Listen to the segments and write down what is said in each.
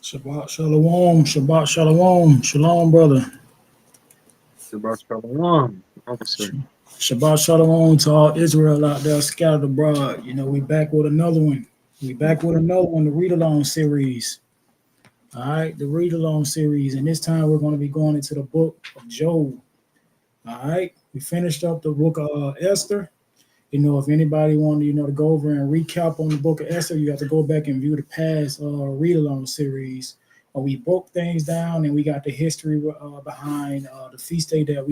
Shabbat shalom, Shabbat shalom, shalom, brother. Shabbat Shalom, officer. Shabbat shalom to all Israel out there scattered abroad. We back with another one. We back with another one, the read along series. All right, the read along series, and this time we're going to be going into the book of Job. All right, we finished up the book of Esther. If anybody wanted, to go over and recap on the book of Esther, you have to go back and view the past read along series. We broke things down and we got the history behind the feast day that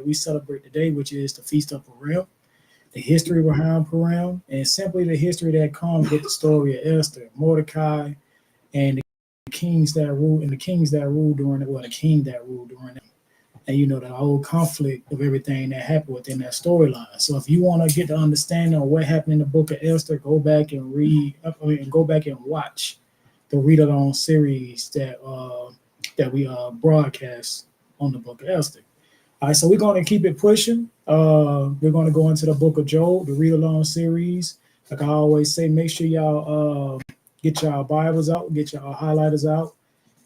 we celebrate today, which is the Feast of Purim, the history behind Purim, and simply the history that comes with the story of Esther, Mordecai, and the kings that ruled, and the kings that ruled during it, well, the king that ruled during it, and the whole conflict of everything that happened within that storyline. So if you want to get the understanding of what happened in the book of Esther, go back and go back and watch the read along series that we broadcast on the book of Esther. All right, so we're going to keep it pushing. We're going to go into the book of Job, the read along series. Like I always say, make sure y'all get y'all Bibles out, get y'all highlighters out,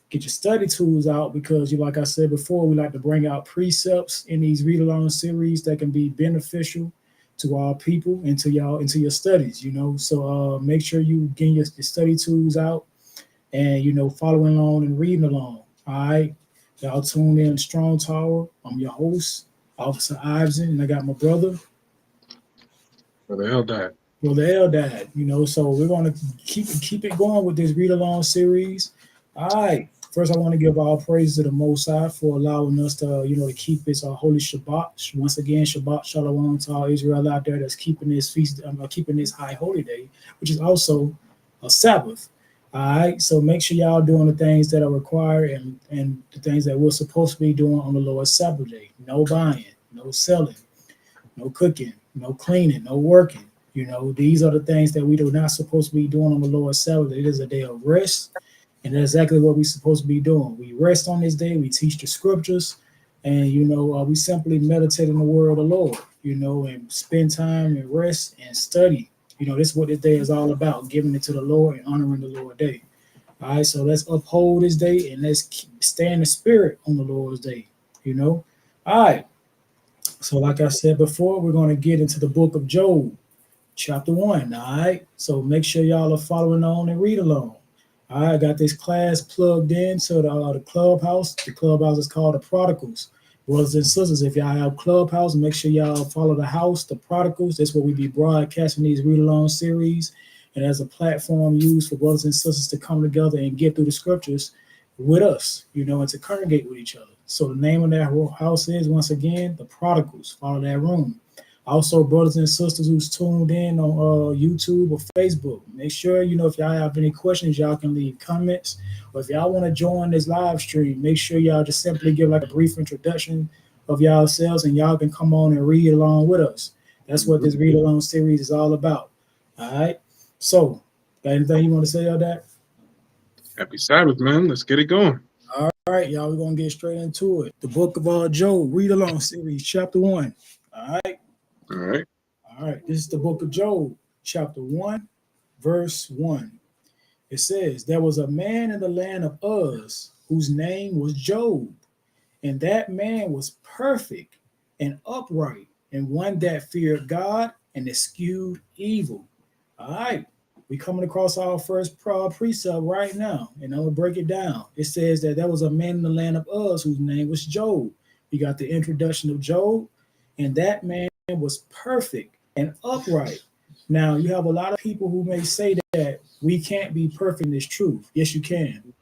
get your study tools out, because like I said before, we like to bring out precepts in these read along series that can be beneficial to our people and to y'all into your studies. So make sure you get your study tools out and following along and reading along. All right, y'all tune in Strong Tower. I'm your host, Officer Iveson, and I got my brother. Brother Eldad. Brother Eldad. So we're gonna keep it going with this read along series. All right. First, I want to give all praise to the Most High for allowing us to keep this holy Shabbat. Once again, Shabbat Shalom to all Israel out there that's keeping this feast, keeping this high holy day, which is also a Sabbath. All right, so make sure y'all doing the things that are required and the things that we're supposed to be doing on the Lord's Sabbath day. No buying, no selling, no cooking, no cleaning, no working. These are the things that we are not supposed to be doing on the Lord's Sabbath. It is a day of rest. And that's exactly what we're supposed to be doing. We rest on this day. We teach the scriptures, and we simply meditate on the word of the Lord. And spend time and rest and study. This is what this day is all about: giving it to the Lord and honoring the Lord day. All right, so let's uphold this day and let's stay in the spirit on the Lord's day. All right. So, like I said before, we're going to get into the book of Job, chapter 1. All right. So make sure y'all are following on and read along. I got this class plugged in to the Clubhouse. The Clubhouse is called the Prodigals. Brothers and sisters, if y'all have Clubhouse, make sure y'all follow the house, the Prodigals. That's where we be broadcasting these read-along series. And as a platform used for brothers and sisters to come together and get through the scriptures with us, and to congregate with each other. So the name of that house is, once again, the Prodigals. Follow that room. Also, brothers and sisters who's tuned in on YouTube or Facebook, make sure, if y'all have any questions, y'all can leave comments. Or if y'all want to join this live stream, make sure y'all just simply give like a brief introduction of yourselves, and y'all can come on and read along with us. That's what this read along series is all about. All right. So, got anything you want to say on that? Happy Sabbath, man. Let's get it going. All right, y'all. We're gonna get straight into it. The book of Job, read along series, chapter 1. All right. All right. All right, this is the book of Job, chapter 1, verse 1. It says, there was a man in the land of Uz whose name was Job, and that man was perfect and upright, and one that feared God and eschewed evil. All right, we coming across our first precept right now, and I'm going to break it down. It says that there was a man in the land of Uz whose name was Job. We got the introduction of Job, and that man was perfect and upright. Now, you have a lot of people who may say that we can't be perfect in this truth. Yes, you can.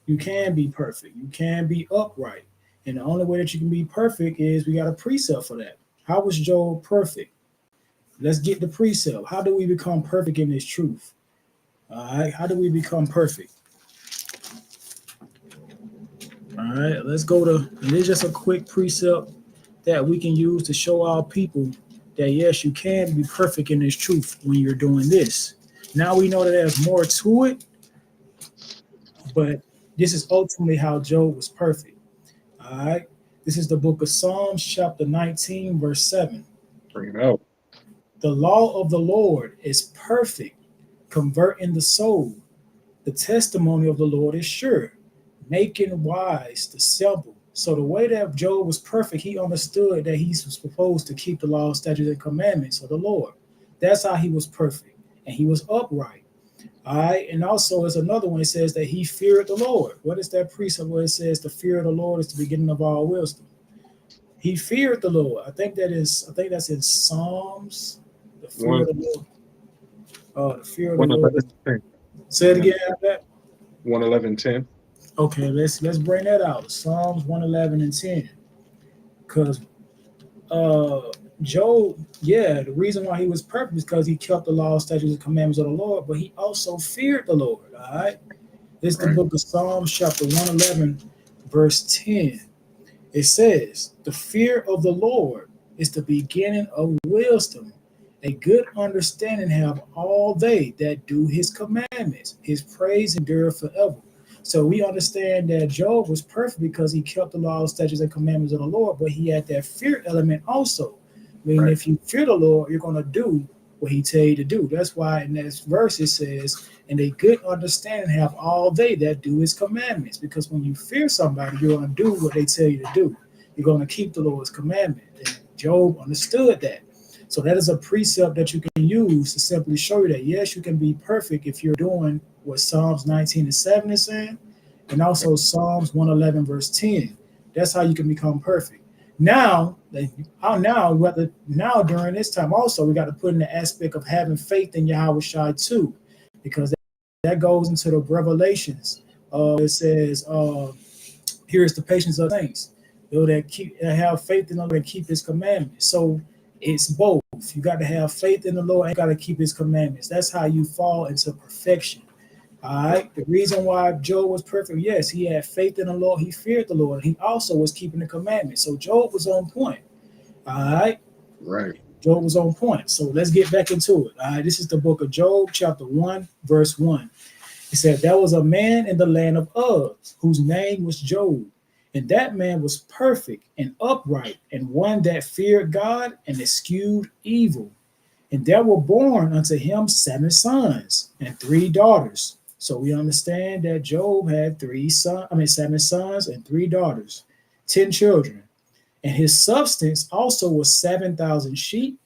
You can be perfect. You can be upright. And the only way that you can be perfect is we got a precept for that. How was Job perfect? Let's get the precept. How do we become perfect in this truth? All right. How do we become perfect? All right. Let's go to, it is just a quick precept that we can use to show our people that yes, you can be perfect in this truth when you're doing this. Now we know that there's more to it, but this is ultimately how Job was perfect. All right. This is the book of Psalms, chapter 19, verse 7. Bring it out. The law of the Lord is perfect, converting the soul. The testimony of the Lord is sure, making wise the simple. So the way that Job was perfect, he understood that he was supposed to keep the law, statutes, and commandments of the Lord. That's how he was perfect, and he was upright. All right, and also there's another one. It says that he feared the Lord. What is that precept where it says the fear of the Lord is the beginning of all wisdom? He feared the Lord. I think that's in Psalms. The fear of the Lord. The fear of the Lord. 111:10. Say it again. That. 111:10. Okay, let's bring that out. Psalms 111 and 10. Because Job, the reason why he was perfect is because he kept the law, statutes, and commandments of the Lord, but he also feared the Lord. All right. This is the book of Psalms, chapter 111, verse 10. It says, the fear of the Lord is the beginning of wisdom. A good understanding have all they that do his commandments. His praise endureth forever. So we understand that Job was perfect because he kept the law, statutes, and commandments of the Lord, but he had that fear element also. I mean, if you fear the Lord, you're going to do what he tell you to do. That's why in this verse it says, and a good understanding have all they that do his commandments. Because when you fear somebody, you're going to do what they tell you to do. You're going to keep the Lord's commandment. And Job understood that. So that is a precept that you can use to simply show you that, yes, you can be perfect if you're doing what Psalms 19:7 is saying, and also Psalms 111, verse 10. That's how you can become perfect. Now during this time also, we got to put in the aspect of having faith in Yahweh Shai too, because that goes into the Revelations. It says, here is the patience of saints, that have faith in the Lord and keep his commandments. So it's both. You got to have faith in the Lord and got to keep his commandments. That's how you fall into perfection. All right. The reason why Job was perfect, yes, he had faith in the Lord. He feared the Lord. He also was keeping the commandments. So Job was on point. All right. Right. Job was on point. So let's get back into it. All right. This is the book of Job, chapter 1, verse 1. It said, there was a man in the land of Uz whose name was Job. And that man was perfect and upright, and one that feared God and eschewed evil. And there were born unto him 7 sons and 3 daughters. So we understand that Job had 7 sons and 3 daughters, 10 children. And his substance also was 7,000 sheep,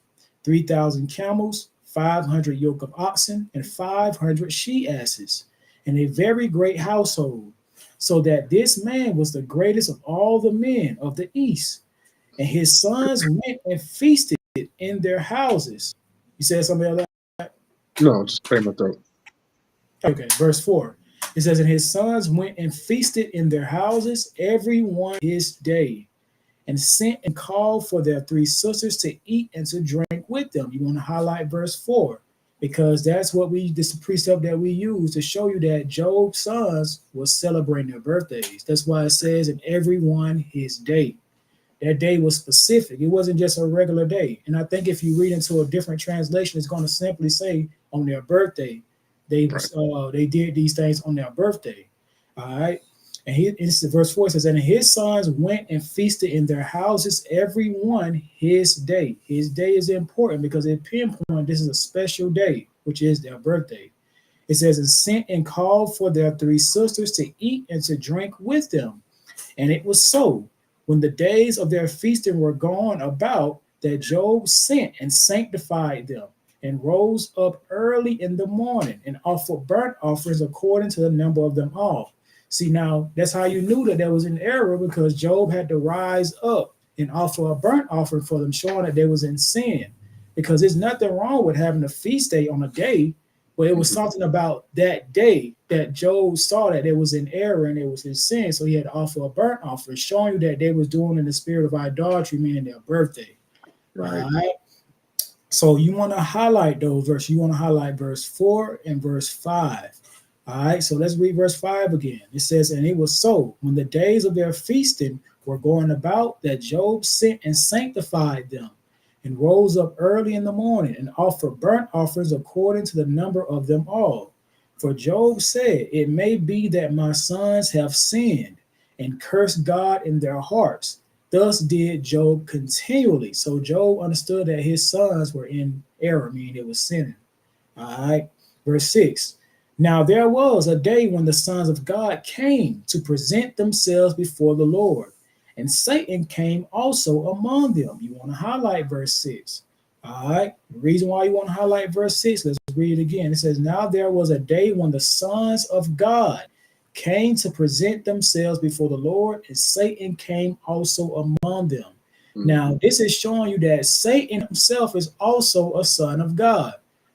3,000 camels, 500 yoke of oxen, and 500 she-asses, and a very great household. So that this man was the greatest of all the men of the east. And his sons went and feasted in their houses. You said something like that? No, just clear my throat. Okay, verse 4. It says, and his sons went and feasted in their houses, every one his day, and sent and called for their 3 sisters to eat and to drink with them. You want to highlight verse 4. Because that's what this is the precept that we use to show you that Job's sons was celebrating their birthdays. That's why it says, in everyone his day. That day was specific. It wasn't just a regular day. And I think if you read into a different translation, it's going to simply say on their birthday. They did these things on their birthday. All right. And verse 4 says, and his sons went and feasted in their houses, every one his day. His day is important because it pinpoints this is a special day, which is their birthday. It says, and sent and called for their 3 sisters to eat and to drink with them. And it was so, when the days of their feasting were gone about, that Job sent and sanctified them, and rose up early in the morning, and offered burnt offerings according to the number of them all. See, now that's how you knew that there was an error, because Job had to rise up and offer a burnt offering for them, showing that they was in sin. Because there's nothing wrong with having a feast day on a day, but it was something about that day that Job saw that there was an error and it was in sin. So he had to offer a burnt offering, showing you that they was doing in the spirit of idolatry, meaning their birthday. Right. All right. So you want to highlight those verses. You want to highlight verse 4 and verse 5. All right, so let's read verse 5 again. It says, and it was so, when the days of their feasting were going about, that Job sent and sanctified them, and rose up early in the morning, and offered burnt offerings according to the number of them all. For Job said, it may be that my sons have sinned, and cursed God in their hearts. Thus did Job continually. So Job understood that his sons were in error, meaning it was sinning. All right, verse 6. Now there was a day when the sons of God came to present themselves before the Lord, and Satan came also among them. You want to highlight verse 6. All right. The reason why you want to highlight verse 6, let's read it again. It says, now there was a day when the sons of God came to present themselves before the Lord, and Satan came also among them. Now, this is showing you that Satan himself is also a son of God.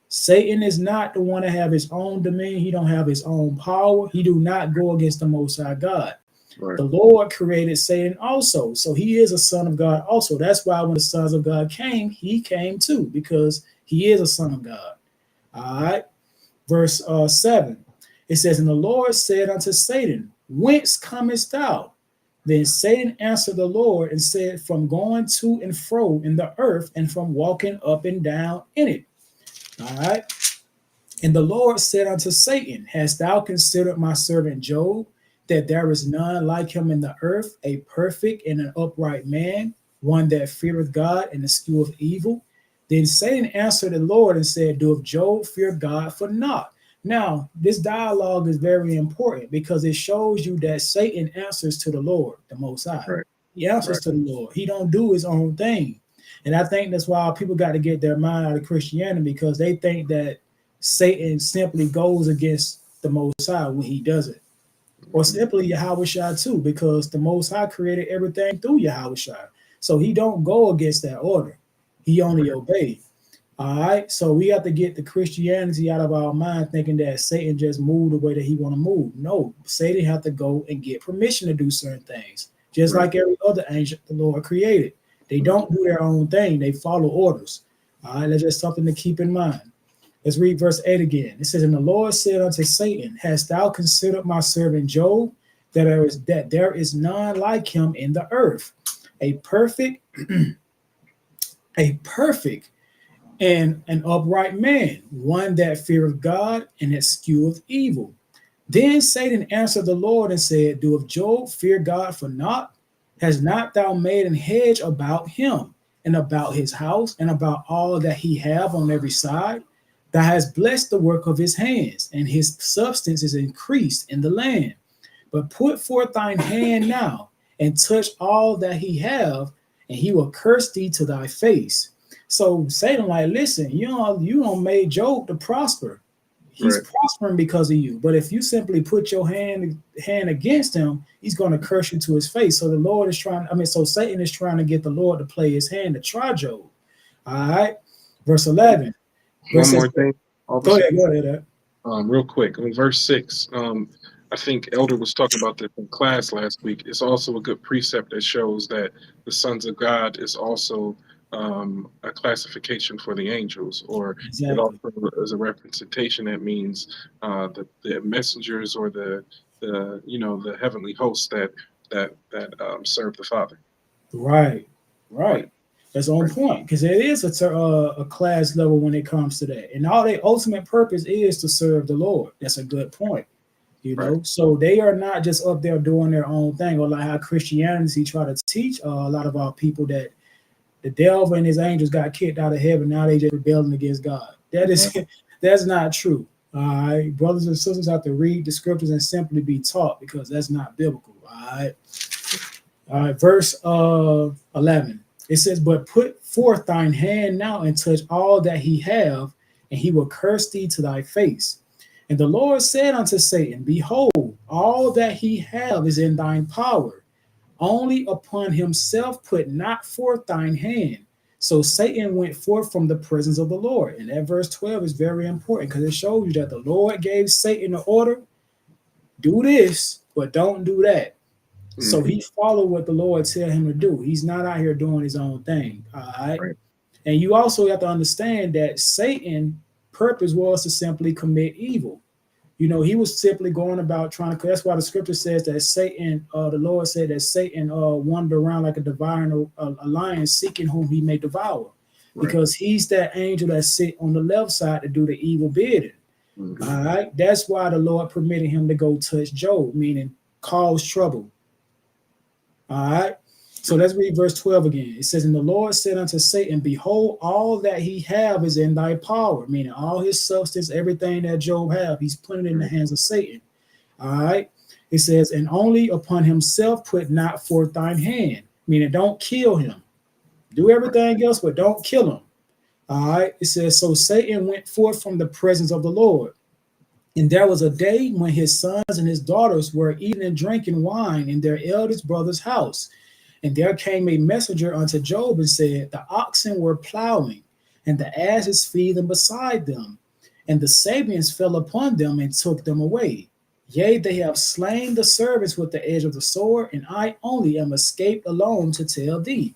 Satan is not the one to have his own dominion. He don't have his own power. He do not go against the Most High God. Right. The Lord created Satan also. So he is a son of God also. That's why when the sons of God came, he came too, because he is a son of God. All right. Verse 7. It says, and the Lord said unto Satan, whence comest thou? Then Satan answered the Lord and said, from going to and fro in the earth, and from walking up and down in it. All right. And the Lord said unto Satan, hast thou considered my servant Job, that there is none like him in the earth, a perfect and an upright man, one that feareth God and escheweth evil? Then Satan answered the Lord and said, doeth Job fear God for naught? Now, this dialogue is very important because it shows you that Satan answers to the Lord, the Most High. Right. He answers to the Lord. He don't do his own thing. And I think that's why people got to get their mind out of Christianity, because they think that Satan simply goes against the Most High when he does it. Or simply Yahushua too, because the Most High created everything through Yahushua. So he don't go against that order. He only obeys. All right. So we have to get the Christianity out of our mind, thinking that Satan just moved the way that he want to move. No, Satan have to go and get permission to do certain things, just like every other angel the Lord created. They don't do their own thing. They follow orders. All right. That's just something to keep in mind. Let's read verse 8 again. It says, and the Lord said unto Satan, hast thou considered my servant Job, that there is none like him in the earth, a perfect and an upright man, one that feareth God and escheweth evil? Then Satan answered the Lord and said, doeth Job fear God for naught? Has not thou made an hedge about him, and about his house, and about all that he have on every side? Thou hast blessed the work of his hands, and his substance is increased in the land. But put forth thine hand now, and touch all that he have, and he will curse thee to thy face. So Satan, like, listen, you don't made Job to prosper. He's prospering because of you. But if you simply put your hand against him, he's going to curse you to his face. So the Lord is so Satan is trying to get the Lord to play his hand to try Job. All right. Verse 11. One more thing. Go ahead. Real quick, in verse 6, I think Elder was talking about this in class last week. It's also a good precept that shows that the sons of God is also a classification for the angels, or it also is a representation that means the messengers or the heavenly hosts that serve the Father. Right. That's on point, because it is a class level when it comes to that, and all their ultimate purpose is to serve the Lord. That's a good point. So they are not just up there doing their own thing, or like how Christianity try to teach a lot of our people that the devil and his angels got kicked out of heaven. Now they just rebelling against God. That's not true. All right, brothers and sisters have to read the scriptures and simply be taught, because that's not biblical. All right. Verse 11. It says, but put forth thine hand now and touch all that he have, and he will curse thee to thy face. And the Lord said unto Satan, behold, all that he have is in thine power. Only upon himself put not forth thine hand. So Satan went forth from the presence of the Lord. And that verse 12 is very important, because it shows you that the Lord gave Satan the order, do this, but don't do that. So he followed what the Lord tell him to do. He's not out here doing his own thing. All right. And you also have to understand that Satan's purpose was to simply commit evil. He was simply going about trying to. That's why the scripture says that Satan, the Lord said that Satan wandered around like a devouring a lion, seeking whom he may devour, because he's that angel that sit on the left side to do the evil bidding. All right. That's why the Lord permitted him to go touch Job, meaning cause trouble. All right. So let's read verse 12 again. It says, and the Lord said unto Satan, behold, all that he have is in thy power, meaning all his substance, everything that Job have, he's putting it in the hands of Satan. All right. It says, and only upon himself put not forth thine hand, meaning don't kill him. Do everything else, but don't kill him. All right. It says, so Satan went forth from the presence of the Lord. And there was a day when his sons and his daughters were eating and drinking wine in their eldest brother's house. And there came a messenger unto Job and said, the oxen were plowing, and the asses feeding beside them. And the Sabians fell upon them and took them away. Yea, they have slain the servants with the edge of the sword, and I only am escaped alone to tell thee.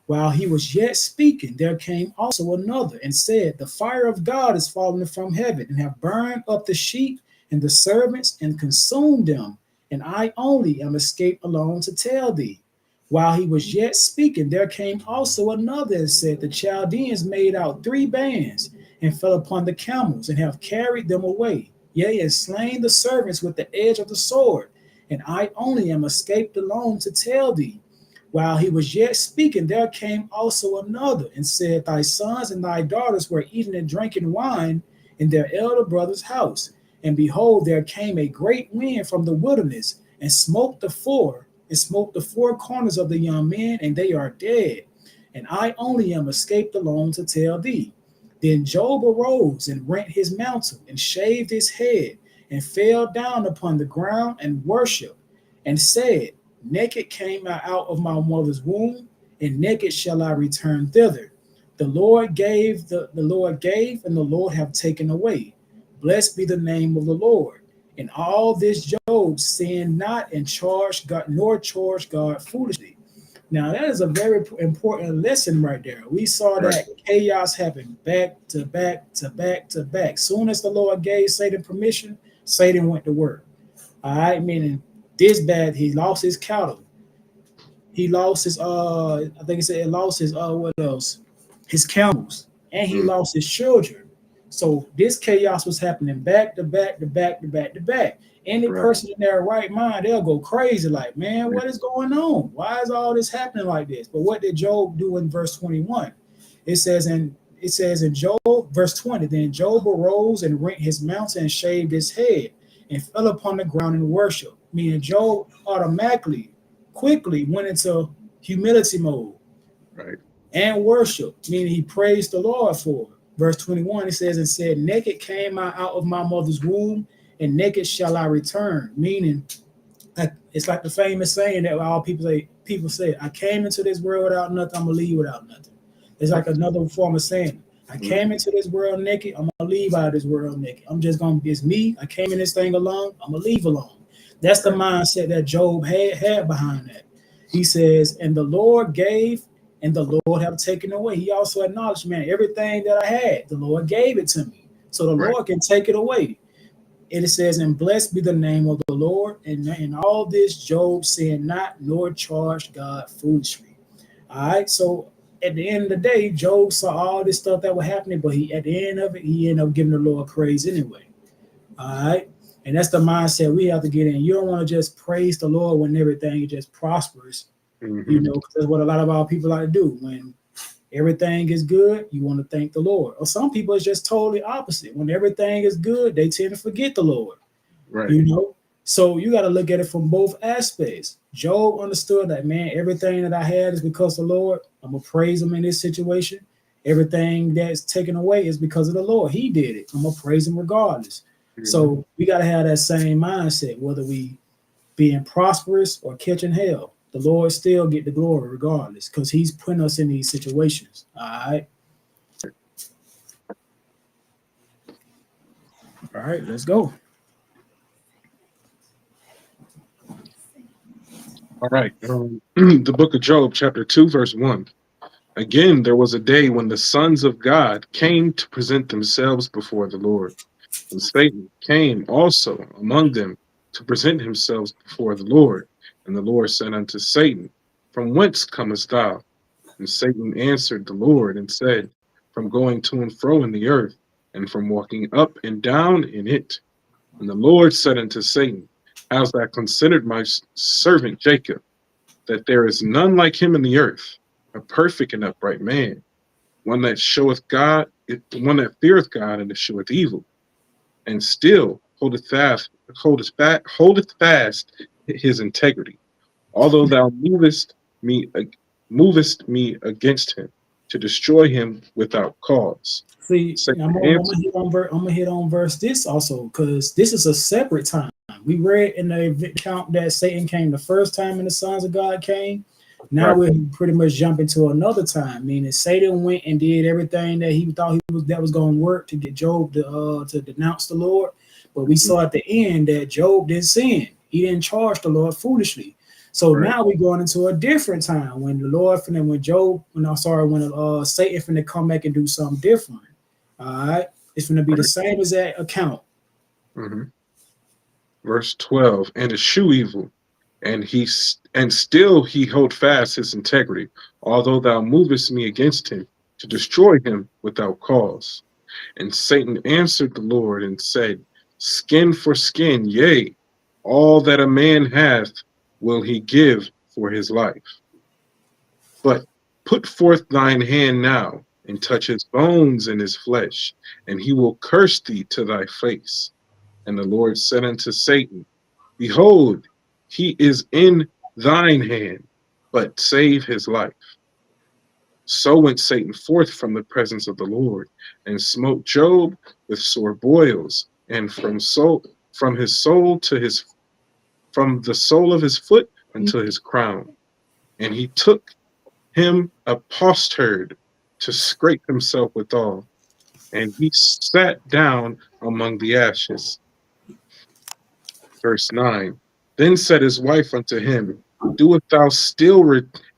While he was yet speaking, there came also another and said, the fire of God is fallen from heaven, and have burned up the sheep and the servants and consumed them. And I only am escaped alone to tell thee. While he was yet speaking, there came also another and said, the Chaldeans made out 3 bands and fell upon the camels and have carried them away. Yea, and slain the servants with the edge of the sword. And I only am escaped alone to tell thee. While he was yet speaking, there came also another and said, thy sons and thy daughters were eating and drinking wine in their elder brother's house. And behold, there came a great wind from the wilderness and smote the four corners of the young men, and they are dead. And I only am escaped alone to tell thee. Then Job arose and rent his mantle and shaved his head and fell down upon the ground and worshiped and said, naked came I out of my mother's womb, and naked shall I return thither. The Lord gave, and the Lord have taken away. Blessed be the name of the Lord. In all this Job sinned not and charged God, nor charged God foolishly. Now that is a very important lesson right there. We saw that chaos happen back to back to back to back. Soon as the Lord gave Satan permission, Satan went to work. All right, meaning this bad, he lost his cattle. He lost his I think he said he lost his what else? His camels, and he lost his children. So this chaos was happening back to back to back to back to back. Any person in their right mind, they'll go crazy, like, man, what is going on? Why is all this happening like this? But what did Job do in verse 21? It says in Job, verse 20, then Job arose and rent his mantle and shaved his head and fell upon the ground in worship. Meaning Job automatically, quickly went into humility mode. Right. And worship, meaning he praised the Lord for it. Verse 21, it says, and said, naked came I out of my mother's womb, and naked shall I return. Meaning, it's like the famous saying that all people say, I came into this world without nothing, I'm going to leave without nothing. It's like another form of saying, I came into this world naked, I'm going to leave out of this world naked. I'm just going to, it's me, I came in this thing alone, I'm going to leave alone. That's the mindset that Job had behind that. He says, and the Lord gave, and the Lord have taken away. He also acknowledged, man, everything that I had, the Lord gave it to me. So the Lord can take it away. And it says, and blessed be the name of the Lord. And in all this, Job sinned not, nor charged God foolishly. All right. So at the end of the day, Job saw all this stuff that was happening, but at the end of it, he ended up giving the Lord praise anyway. All right. And that's the mindset we have to get in. You don't want to just praise the Lord when everything just prospers. You know, because that's what a lot of our people like to do. When everything is good, you want to thank the Lord. Or some people it's just totally opposite. When everything is good, they tend to forget the Lord. Right. You know, so you got to look at it from both aspects. Job understood that, man, everything that I had is because of the Lord. I'm gonna praise him in this situation. Everything that's taken away is because of the Lord. He did it. I'm gonna praise him regardless. So we got to have that same mindset, whether we being prosperous or catching hell. The Lord still get the glory regardless, because he's putting us in these situations. All right. All right, let's go. All right. The book of Job, chapter 2, verse 1. Again, there was a day when the sons of God came to present themselves before the Lord. And Satan came also among them to present himself before the Lord. And the Lord said unto Satan, from whence comest thou? And Satan answered the Lord and said, from going to and fro in the earth, and from walking up and down in it. And the Lord said unto Satan, hast thou considered my servant Jacob, that there is none like him in the earth, a perfect and upright man, one that showeth God, one that feareth God and escheweth evil, and still holdeth fast his integrity. Although thou movest me against him to destroy him without cause. See, Satan I'm answered, gonna hit on verse this also because this is a separate time. We read in the account that Satan came the first time and the sons of God came. Now right, we're pretty much jumping to another time, meaning Satan went and did everything that he thought that was going to work to get Job to denounce the Lord. But we saw at the end that Job didn't sin; he didn't charge the Lord foolishly. So right, now we're going into a different time when the Lord when Satan finna come back and do something different. All right, it's gonna be the right. same as that account. Mhm. Verse 12, and eschew evil, and still he hold fast his integrity, although thou movest me against him to destroy him without cause. And Satan answered the Lord and said, skin for skin, yea, all that a man hath will he give for his life. But put forth thine hand now, and touch his bones and his flesh, and he will curse thee to thy face. And the Lord said unto Satan, behold, he is in thine hand, but save his life. So went Satan forth from the presence of the Lord, and smote Job with sore boils, and from his soul to his from the sole of his foot until his crown. And he took him a potsherd to scrape himself withal, and he sat down among the ashes. Verse 9. Then said his wife unto him, doest thou still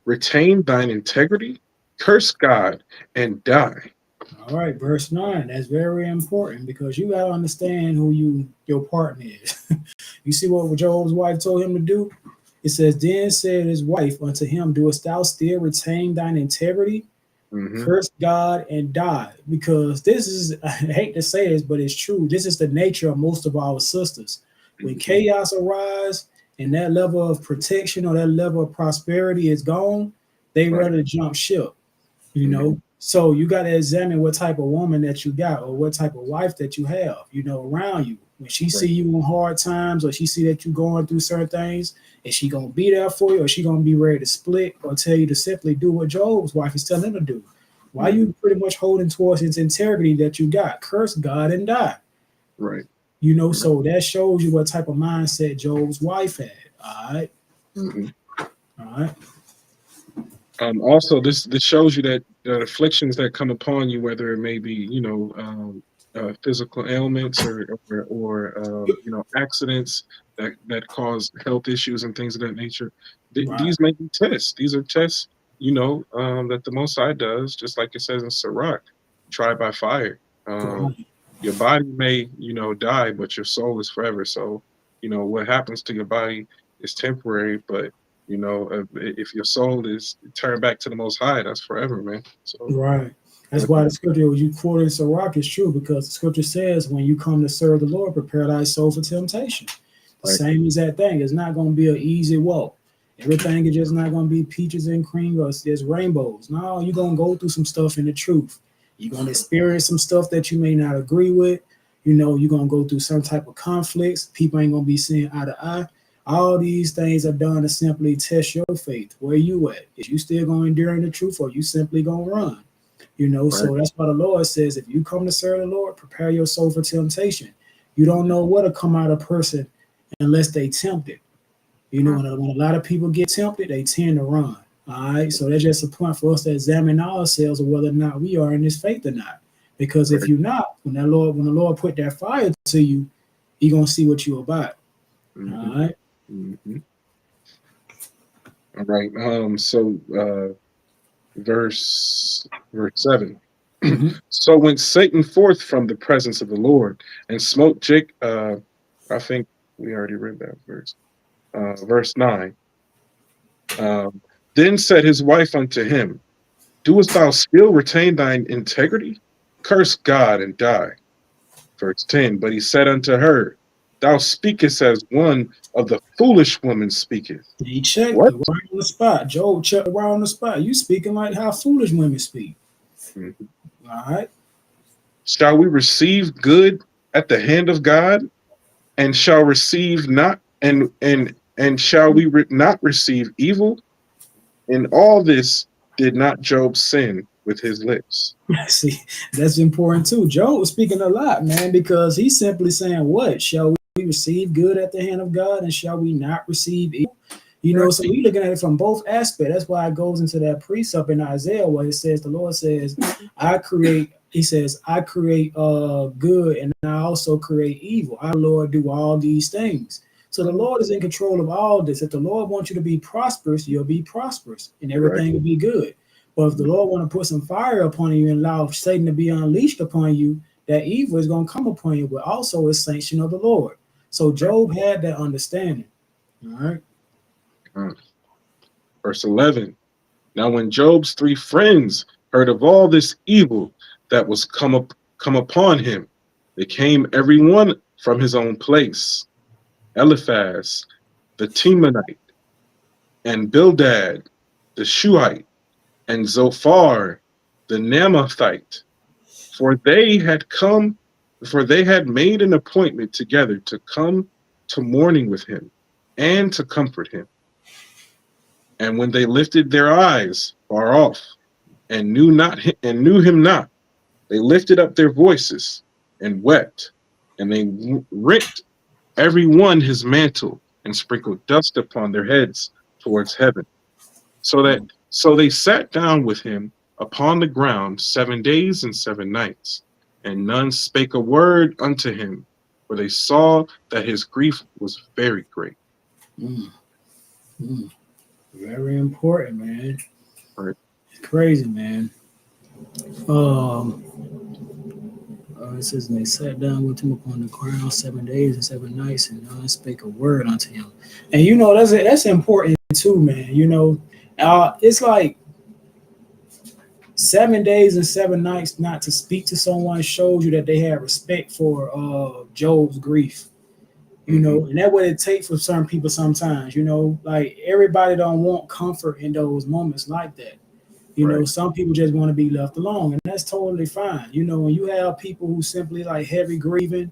retain thine integrity? Curse God and die. All right, verse 9. That's very important because you gotta understand who your partner is. You see what Job's wife told him to do? It says, then said his wife unto him, doest thou still retain thine integrity? Mm-hmm. Curse God and die. Because this is, I hate to say this, but it's true. This is the nature of most of our sisters. When chaos arises and that level of protection or that level of prosperity is gone, they Right. rather jump ship, you Mhm. know. So you got to examine what type of woman that you got or what type of wife that you have, around you. When she see you in hard times or she see that you going through certain things, is she gonna be there for you or is she gonna be ready to split or tell you to simply do what Job's wife is telling him to do? Why you pretty much holding towards his integrity that you got? Curse God and die. Right. So that shows you what type of mindset Job's wife had. All right. Mm-hmm. All right. Also, this shows you that the afflictions that come upon you, whether it may be, physical ailments or accidents that cause health issues and things of that nature. Right. These may be tests. These are tests, that the Most High does, just like it says in Sirach, try by fire. Right. Your body may, die, but your soul is forever. So, what happens to your body is temporary, but if your soul is turned back to the Most High, that's forever, man. So, Right. That's why the scripture you quoted Sirach is true because the scripture says, when you come to serve the Lord, prepare thy soul for temptation. The right, same as that thing. It's not going to be an easy walk. Everything is just not going to be peaches and cream or there's rainbows. No, you're going to go through some stuff in the truth. You're going to experience some stuff that you may not agree with. You're going to go through some type of conflicts. People ain't going to be seeing eye to eye. All these things are done to simply test your faith. Where you at? Is you still going to endure in the truth or you simply going to run? right, So that's why the Lord says, if you come to serve the Lord, prepare your soul for temptation. You don't know what'll come out of a person unless they tempted. When a lot of people get tempted, they tend to run. All right. So that's just a point for us to examine ourselves of whether or not we are in this faith or not. Because if right. you're not, when the Lord put that fire to you, He gonna see what you're about. Mm-hmm. All right. Mm-hmm. All right. Verse 7. Mm-hmm. So when Satan forth from the presence of the Lord and smote Jake, I think we already read that verse. Verse 9. Then said his wife unto him, doest thou still retain thine integrity? Curse God and die. Verse 10. But he said unto her, Thou speakest as one of the foolish women speaketh. He checked What? it right on the spot. Job checked right on the spot. You speaking like how foolish women speak. Mhm. All right. Shall we receive good at the hand of God, and shall receive not and shall we not receive evil? In all this did not Job sin with his lips. See, that's important too. Job was speaking a lot, man, because he's simply saying, what? Shall we receive good at the hand of God, and shall we not receive evil? You know, so we're looking at it from both aspects. That's why it goes into that precept in Isaiah where it says, the Lord says, he says, I create good and I also create evil. Our Lord do all these things. So the Lord is in control of all this. If the Lord wants you to be prosperous, you'll be prosperous and everything will be good. But if the Lord want to put some fire upon you and allow Satan to be unleashed upon you, that evil is going to come upon you, but also is sanction of the Lord. So Job had that understanding. All right. Verse 11. Now when Job's 3 friends heard of all this evil that was come upon him, they came every one from his own place. Eliphaz the Temanite, and Bildad the Shuhite, and Zophar the Naamathite, for they had made an appointment together to come to mourning with him and to comfort him. And when they lifted their eyes far off and knew him not, they lifted up their voices and wept, and they rent every one his mantle and sprinkled dust upon their heads towards heaven. So they sat down with him upon the ground 7 days and 7 nights, and none spake a word unto him, for they saw that his grief was very great. Very important, man. Right. It's crazy, man. It says, and they sat down with him upon the ground 7 days and 7 nights, and none spake a word unto him. And you know that's important too, man. You know, it's like 7 days and 7 nights not to speak to someone shows you that they have respect for Job's grief. You know, and that's what it takes for certain people sometimes. You know, like everybody don't want comfort in those moments like that. You know, some people just want to be left alone, and that's totally fine. You know, when you have people who simply like heavy grieving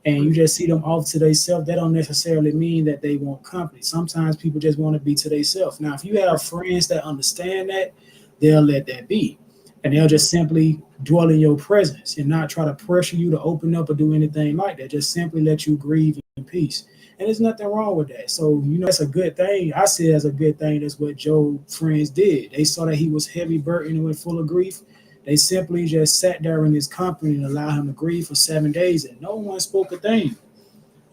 and you just see them off to themselves, that don't necessarily mean that they want company. Sometimes people just want to be to themselves. Now, if you have friends that understand that, they'll let that be. And they'll just simply dwell in your presence and not try to pressure you to open up or do anything like that. Just simply let you grieve in peace. And there's nothing wrong with that. So, you know, that's a good thing. I see it as a good thing. That's what Job's friends did. They saw that he was heavy burdened and full of grief. They simply just sat there in his company and allowed him to grieve for 7 days, and no one spoke a thing.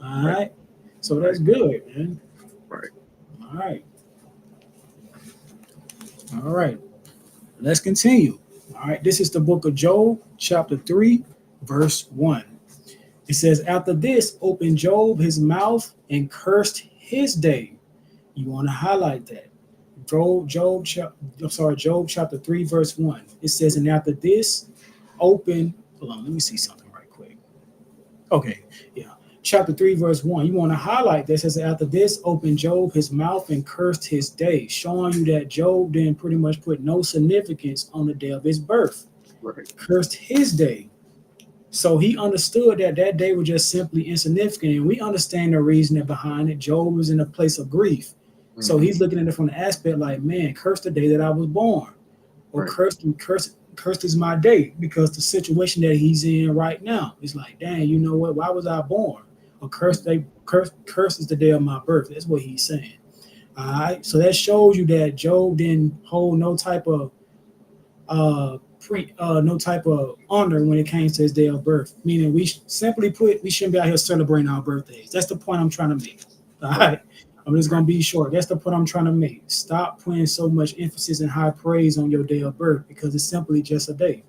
All right. So that's good, man. Right. All right. All right. Let's continue. All right. This is the book of Job, chapter 3, verse 1. It says, after this, opened Job his mouth and cursed his day. You want to highlight that. Job chapter 3, verse 1. It says, and after this, hold on, let me see something right quick. Okay, yeah. Chapter 3, verse 1. You want to highlight this. It says, after this, opened Job his mouth and cursed his day, showing you that Job didn't pretty much put no significance on the day of his birth. Right. Cursed his day. So he understood that that day was just simply insignificant. And we understand the reasoning behind it. Job was in a place of grief. So he's looking at it from the aspect like, man, curse the day that I was born. Or cursed is my day, because the situation that he's in right now is like, dang, you know what? Why was I born? Or curse is the day of my birth. That's what he's saying. All right. So that shows you that Job didn't hold no type of honor when it came to his day of birth. Meaning we shouldn't be out here celebrating our birthdays. That's the point I'm trying to make. All right. I'm just going to be short. That's the point I'm trying to make. Stop putting so much emphasis and high praise on your day of birth, because it's simply just a day.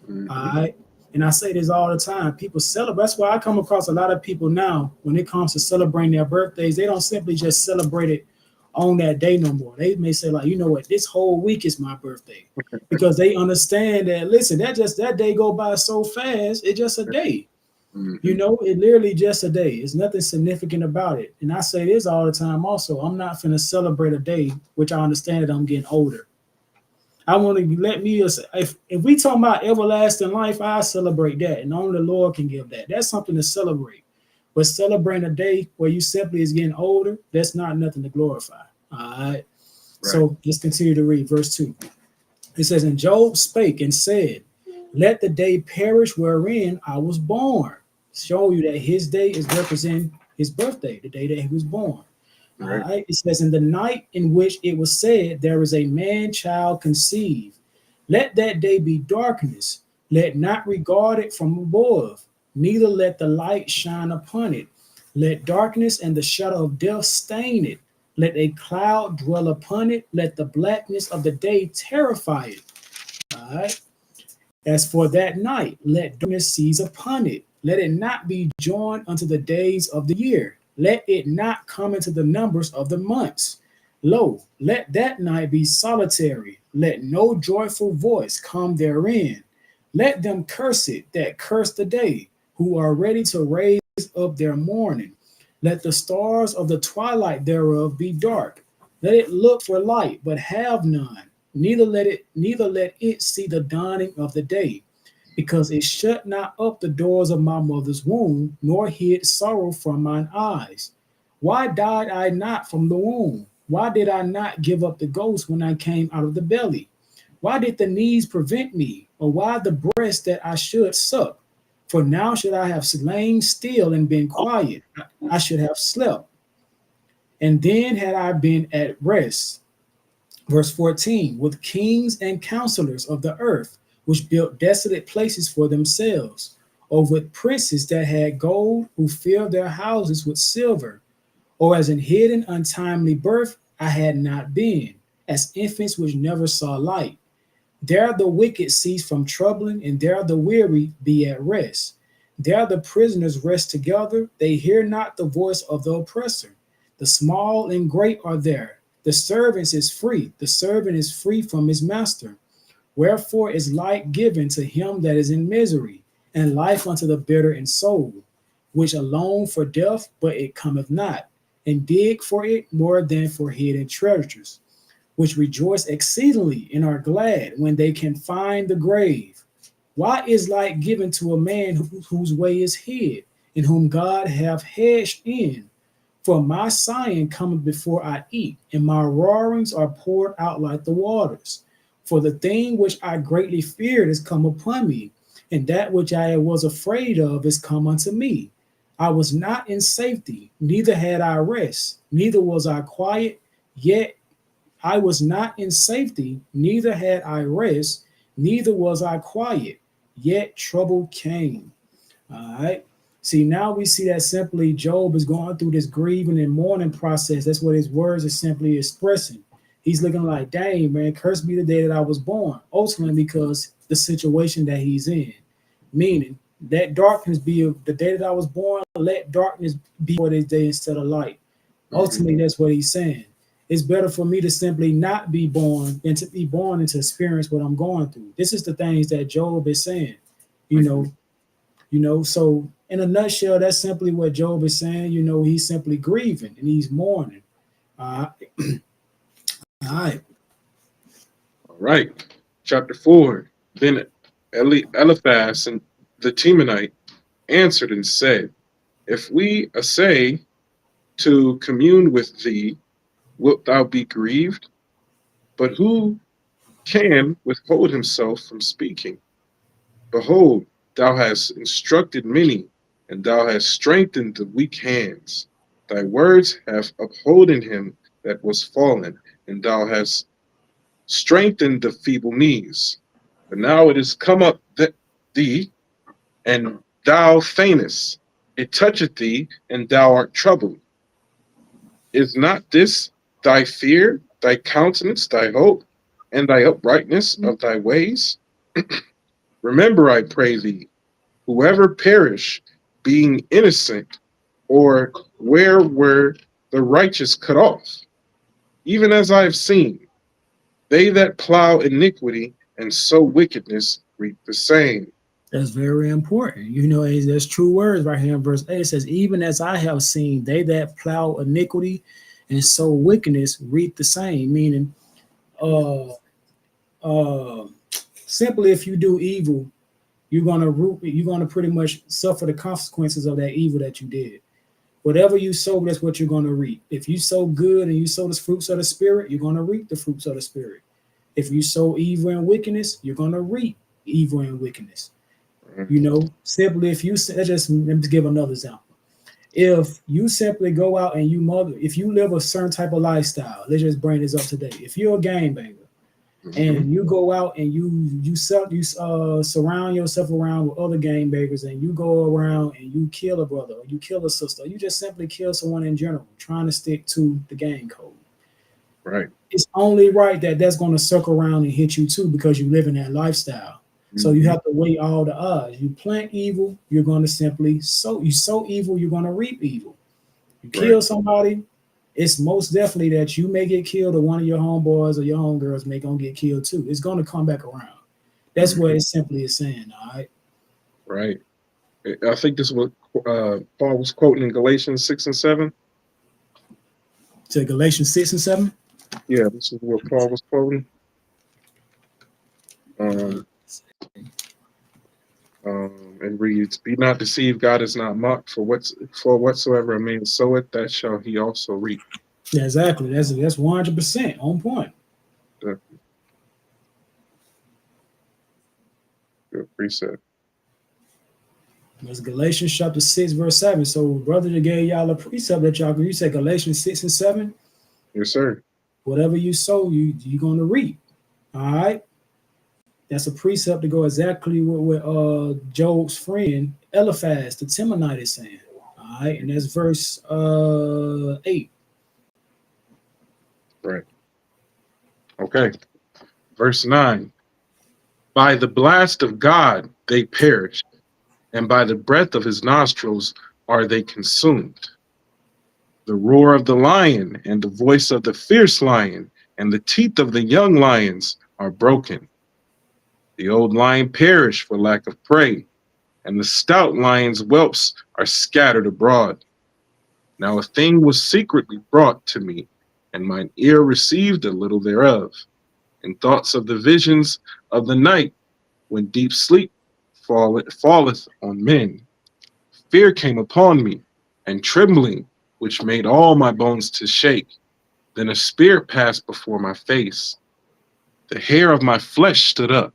All right. And I say this all the time. People celebrate. That's why I come across a lot of people now when it comes to celebrating their birthdays. They don't simply just celebrate it on that day no more. They may say, like, you know what, this whole week is my birthday, because they understand that, listen, that day go by so fast. It's just a day. You know, it literally just a day. It's nothing significant about it. And I say this all the time also. I'm not finna celebrate a day, which I understand that I'm getting older. I want to let me, if we talking about everlasting life, I celebrate that. And only the Lord can give that. That's something to celebrate. But celebrating a day where you simply is getting older, that's not nothing to glorify. All right. Right. So let's continue to read verse 2. It says, and Job spake and said, let the day perish wherein I was born. Show you that his day is representing his birthday, the day that he was born. Right. All right. It says, in the night in which it was said, there is a man child conceived. Let that day be darkness. Let not regard it from above, neither let the light shine upon it. Let darkness and the shadow of death stain it. Let a cloud dwell upon it. Let the blackness of the day terrify it. All right. As for that night, let darkness seize upon it. Let it not be joined unto the days of the year. Let it not come into the numbers of the months. Lo, let that night be solitary. Let no joyful voice come therein. Let them curse it that curse the day, who are ready to raise up their mourning. Let the stars of the twilight thereof be dark. Let it look for light, but have none. Neither let it see the dawning of the day, because it shut not up the doors of my mother's womb, nor hid sorrow from mine eyes. Why died I not from the womb? Why did I not give up the ghost when I came out of the belly? Why did the knees prevent me, or why the breast that I should suck? For now should I have lain still and been quiet. I should have slept, and then had I been at rest. Verse 14, with kings and counselors of the earth, which built desolate places for themselves, or with princes that had gold, who filled their houses with silver, or as in hidden untimely birth I had not been, as infants which never saw light. There the wicked cease from troubling, and there the weary be at rest. There the prisoners rest together, they hear not the voice of the oppressor. The small and great are there. The servant is free from his master. Wherefore is light given to him that is in misery, and life unto the bitter in soul, which alone for death, but it cometh not, and dig for it more than for hidden treasures, which rejoice exceedingly and are glad when they can find the grave. Why is light given to a man whose way is hid, in whom God hath hedged in? For my sighing cometh before I eat, and my roarings are poured out like the waters. For the thing which I greatly feared is come upon me, and that which I was afraid of is come unto me. I was not in safety, neither had I rest, neither was I quiet, yet I was not in safety, neither had I rest, neither was I quiet, yet trouble came. All right. See, now we see that simply Job is going through this grieving and mourning process. That's what his words are simply expressing. He's looking like, dang, man, curse be the day that I was born. Ultimately, because the situation that he's in. Meaning, let darkness be the day that I was born, let darkness be for this day instead of light. Ultimately, that's what he's saying. It's better for me to simply not be born than to be born and to experience what I'm going through. This is the things that Job is saying, so in a nutshell, that's simply what Job is saying. He's simply grieving and he's mourning. All right. All right. Chapter 4. Then Eliphaz and the Temanite answered and said, if we essay to commune with thee, wilt thou be grieved? But who can withhold himself from speaking? Behold, thou hast instructed many, and thou hast strengthened the weak hands. Thy words have upholden him that was fallen, and thou hast strengthened the feeble knees. But now it is come up thee, and thou faintest. It toucheth thee, and thou art troubled. Is not this thy fear, thy countenance, thy hope, and thy uprightness of thy ways? Remember, I pray thee, whoever perish, being innocent, or where were the righteous cut off? Even as I have seen, they that plow iniquity and sow wickedness reap the same. That's very important. There's true words right here in verse 8. It says, even as I have seen, they that plow iniquity and sow wickedness reap the same. Meaning, uh, uh, simply if you do evil, you're gonna pretty much suffer the consequences of that evil that you did. Whatever you sow, that's what you're gonna reap. If you sow good and you sow the fruits of the spirit, you're gonna reap the fruits of the spirit. If you sow evil and wickedness, you're gonna reap evil and wickedness. Simply if you let me give another example. If you simply go out and if you live a certain type of lifestyle, let's just bring this up today. If you're a game banger and you go out and surround yourself around with other game bangers and you go around and you kill a brother or you kill a sister, or you just simply kill someone in general, trying to stick to the game code. Right. It's only right that that's going to circle around and hit you too because you live in that lifestyle. So you have to weigh all the odds. You plant evil, you're going to simply sow. You sow evil, you're going to reap evil. You kill somebody, it's most definitely that you may get killed, or one of your homeboys or your homegirls may gonna get killed too. It's going to come back around. That's what it simply is saying. All right. Right. I think this is what Paul was quoting in Galatians 6 and 7. To Galatians 6 and 7. Yeah, this is what Paul was quoting. And reads, "Be not deceived, God is not mocked. For whatsoever a man soweth, that shall he also reap." Yeah, exactly. That's 100% on point. Good precept. That's Galatians chapter 6, verse 7. So, brother, they gave y'all a precept that y'all can. You said Galatians 6 and 7. Yes, sir. Whatever you sow, you're going to reap. All right. That's a precept to go exactly what Job's friend Eliphaz, the Temanite, is saying. All right, and that's verse 8. Right. Okay. Verse 9. By the blast of God they perish, and by the breath of his nostrils are they consumed. The roar of the lion and the voice of the fierce lion and the teeth of the young lions are broken. The old lion perished for lack of prey, and the stout lion's whelps are scattered abroad. Now a thing was secretly brought to me, and mine ear received a little thereof. In thoughts of the visions of the night, when deep sleep falleth on men, fear came upon me, and trembling, which made all my bones to shake. Then a spirit passed before my face. The hair of my flesh stood up.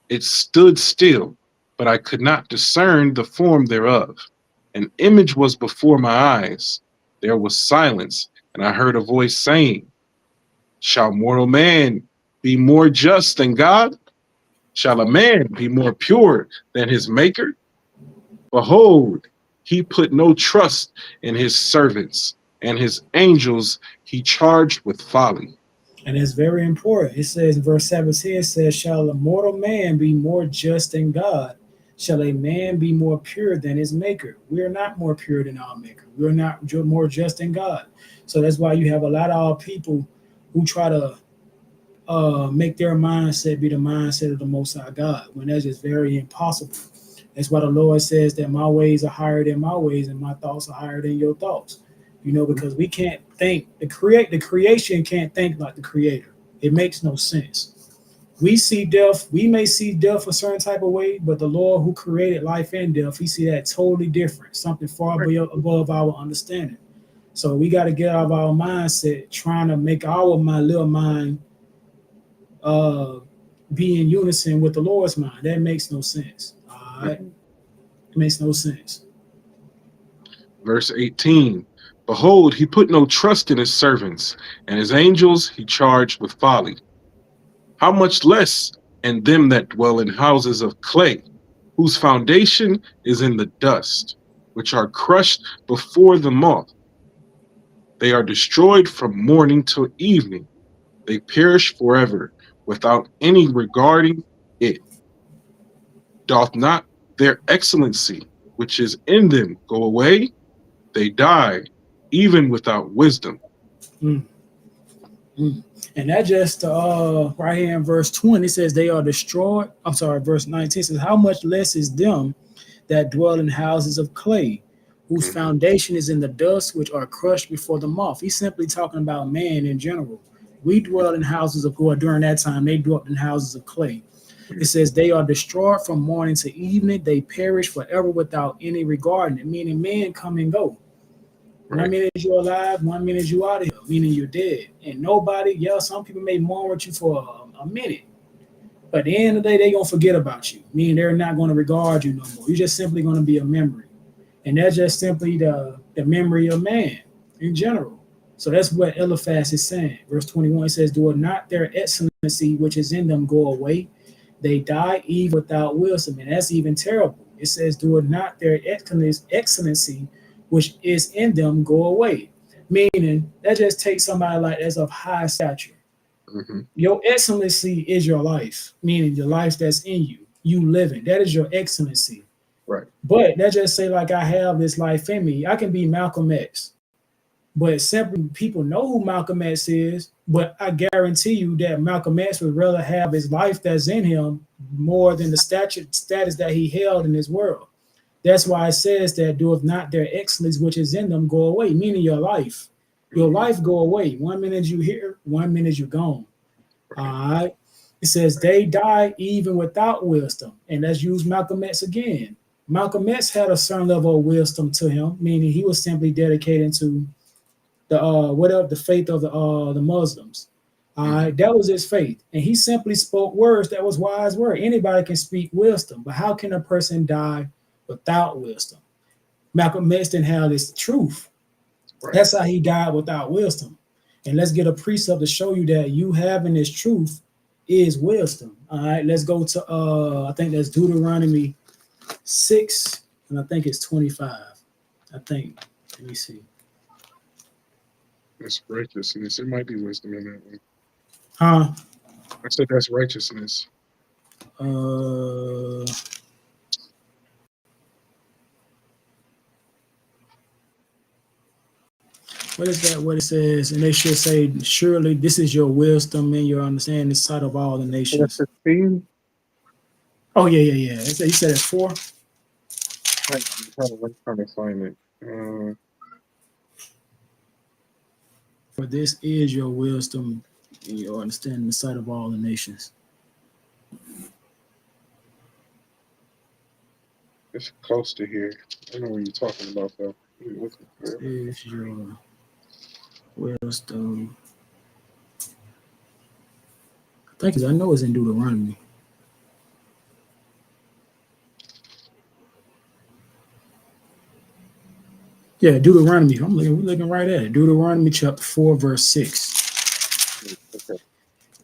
It stood still, but I could not discern the form thereof. An image was before my eyes. There was silence, and I heard a voice saying, "Shall mortal man be more just than God? Shall a man be more pure than his maker? Behold, he put no trust in his servants, and his angels he charged with folly." And it's very important. It says in verse 17, it says, "Shall a mortal man be more just than God? Shall a man be more pure than his maker?" We are not more pure than our maker. We're not more just than God. So that's why you have a lot of our people who try to make their mindset be the mindset of the Most High God, when that's just very impossible. That's why the Lord says that my ways are higher than my ways and my thoughts are higher than your thoughts. Because we can't think, the creation can't think like the creator. It makes no sense. We may see death a certain type of way, but the Lord who created life and death, he see that totally different, something far above our understanding. So we got to get out of our mindset trying to make our little mind be in unison with the Lord's mind. That makes no sense. All right? It makes no sense. Verse 18. Behold, he put no trust in his servants, and his angels he charged with folly. How much less in them that dwell in houses of clay, whose foundation is in the dust, which are crushed before the moth. They are destroyed from morning till evening. They perish forever, without any regarding it. Doth not their excellency, which is in them, go away? They die, even without wisdom. And that just right here in verse 20 says they are destroyed. I'm sorry, verse 19 says, how much less is them that dwell in houses of clay, whose Mhm. foundation is in the dust, which are crushed before the moth. He's simply talking about man in general. We dwell in houses of clay. During that time, they dwelt in houses of clay. It says they are destroyed from morning to evening. They perish forever without any regard. Meaning men come and go. One Right. minute you're alive, 1 minute you out of here, meaning you're dead. And nobody, yeah, some people may mourn with you for a minute, but at the end of the day, they're gonna forget about you, meaning they're not gonna regard you no more. You're just simply gonna be a memory. And that's just simply the memory of man in general. So that's what Eliphaz is saying. Verse 21 says, do not their excellency which is in them go away. They die even without wisdom. And that's even terrible. It says, do not their excellency which is in them go away. Meaning that just takes somebody like that's of high stature. Hmm. Your excellency is your life, meaning the life that's in you. You living. That is your excellency. Right. But that just say like I have this life in me. I can be Malcolm X, but simply people know who Malcolm X is. But I guarantee you that Malcolm X would rather have his life that's in him more than the status that he held in this world. That's why it says that doeth not their excellence which is in them go away, meaning your life. Your Hmm. life go away. 1 minute you here, 1 minute you gone. All Right. right. It says they die even without wisdom. And let's use Malcolm X again. Malcolm X had a certain level of wisdom to him, meaning he was simply dedicated to the whatever the faith of the Muslims. All Hmm. right, that was his faith, and he simply spoke words that was wise word. Anybody can speak wisdom, but how can a person die without wisdom? Malcolm X didn't have this truth. Right. That's how he died without wisdom. And let's get a precept to show you that you having this truth is wisdom. All right, let's go to I think that's Deuteronomy 6, and I think it's 25. I think. Let me see. That's righteousness. There might be wisdom in that one. Huh? I said that's righteousness. Uh, what is that? What it says? And they should say, surely this is your wisdom and your understanding, the sight of all the That's nations. 15. Oh, yeah, yeah, yeah. You said it's 4? I'm trying to find it. For this is your wisdom and your understanding, the sight of all the nations. It's close to here. I know what you're talking about, though. Is your wisdom. I know it's in Deuteronomy. Yeah, Deuteronomy. We're looking right at it. Deuteronomy chapter 4, verse 6. Okay.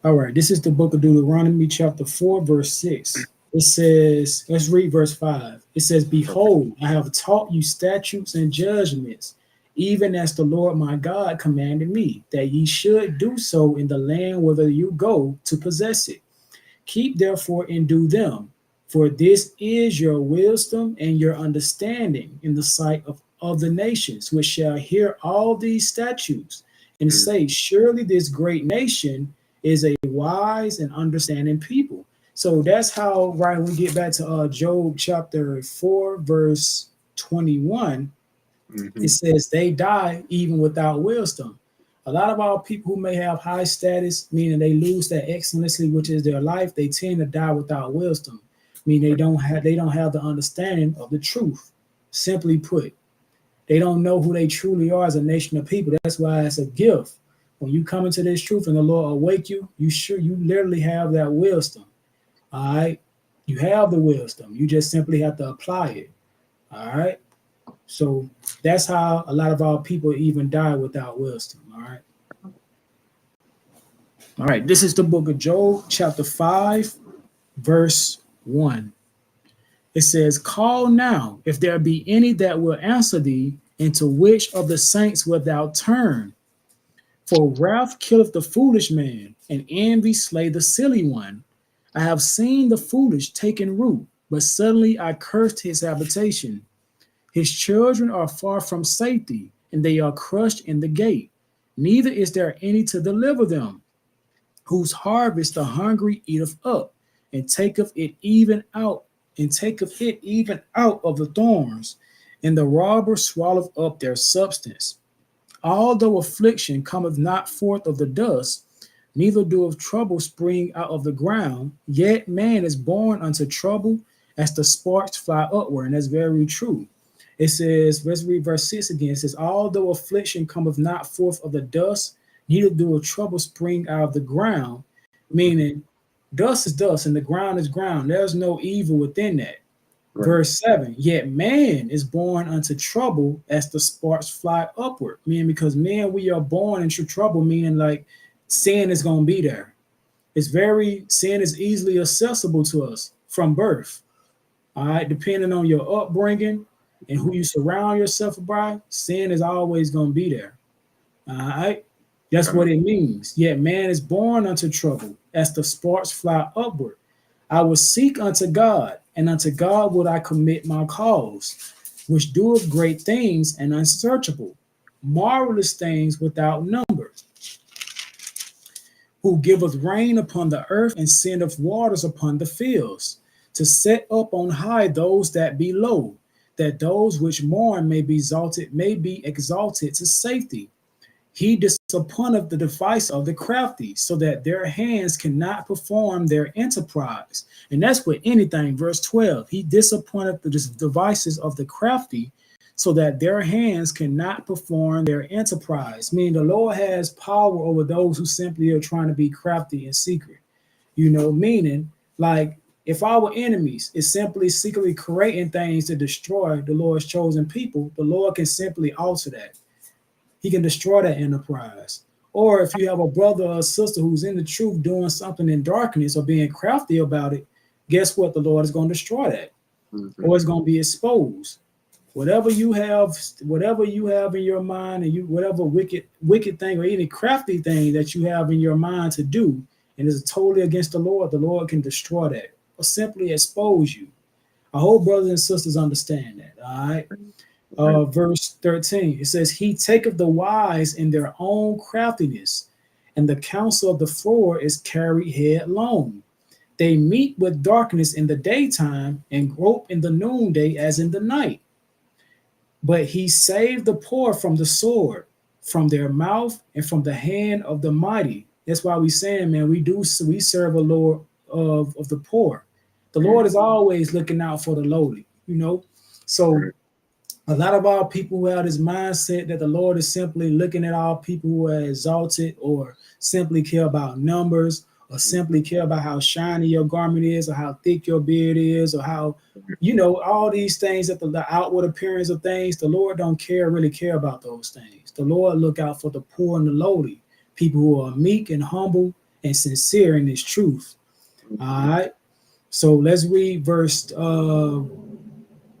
All right, this is the book of Deuteronomy chapter 4, verse 6. It says, let's read verse 5. It says, behold, I have taught you statutes and judgments, even as the Lord my God commanded me, that ye should do so in the land whither you go to possess it. Keep therefore and do them, for this is your wisdom and your understanding in the sight of the nations, which shall hear all these statutes and Mm. say, surely this great nation is a wise and understanding people. So that's how, right, when we get back to Job chapter 4, verse 21, Mm-hmm. it says they die even without wisdom. A lot of our people who may have high status, meaning they lose that excellency, which is their life, they tend to die without wisdom. Meaning they don't have the understanding of the truth. Simply put, they don't know who they truly are as a nation of people. That's why it's a gift. When you come into this truth and the Lord awake you, you literally have that wisdom. All right. You have the wisdom. You just simply have to apply it. All right. So that's how a lot of our people even die without wisdom. All right. All right. This is the book of Job, chapter 5, verse 1. It says, call now, if there be any that will answer thee, into which of the saints wilt thou turn? For wrath killeth the foolish man, and envy slay the silly one. I have seen the foolish taken root, but suddenly I cursed his habitation. His children are far from safety, and they are crushed in the gate. neither is there any to deliver them, whose harvest the hungry eateth up, and taketh it even out of the thorns, and the robber swalloweth up their substance. Although affliction cometh not forth of the dust, neither doeth trouble spring out of the ground, yet man is born unto trouble as the sparks fly upward. And that's very true. It says, let's read verse 6 again. It says, although affliction cometh not forth of the dust, neither doeth trouble spring out of the ground, meaning dust is dust and the ground is ground. There's no evil within that. Right. Verse 7, yet man is born unto trouble as the sparks fly upward. Meaning because man, we are born into trouble, meaning like sin is going to be there. Sin is easily accessible to us from birth. All right, depending on your upbringing and who you surround yourself by, sin is always going to be there. All right, that's what it means. Yet man is born unto trouble as the sparks fly upward. I will seek unto God, and unto God would I commit my cause, which doeth great things and unsearchable, marvelous things without number, who giveth rain upon the earth and sendeth waters upon the fields, to set up on high those that be low, that those which mourn may be exalted to safety. He disappointeth the device of the crafty, so that their hands cannot perform their enterprise. And that's with anything. Verse 12, he disappointeth the devices of the crafty, so that their hands cannot perform their enterprise. Meaning the Lord has power over those who simply are trying to be crafty and secret. Meaning like if our enemies is simply secretly creating things to destroy the Lord's chosen people, the Lord can simply alter that. He can destroy that enterprise. Or if you have a brother or a sister who's in the truth doing something in darkness or being crafty about it, guess what? The Lord is going to destroy that. Mm-hmm. Or it's going to be exposed. Whatever you have in your mind, and whatever wicked thing or any crafty thing that you have in your mind to do, and is totally against the Lord can destroy that or simply expose you. I hope brothers and sisters understand that. All right. Verse 13, it says, he taketh the wise in their own craftiness, and the counsel of the froward is carried headlong. They meet with darkness in the daytime, and grope in the noonday as in the night. But he saved the poor from the sword, from their mouth, and from the hand of the mighty. That's why we saying, man, we serve a Lord of the poor. The Lord is always looking out for the lowly, So a lot of our people who have this mindset that the Lord is simply looking at all people who are exalted, or simply care about numbers, or simply care about how shiny your garment is, or how thick your beard is, or how, all these things, that the outward appearance of things. The Lord don't really care about those things. The Lord look out for the poor and the lowly, people who are meek and humble and sincere in his truth. All right. So let's read verse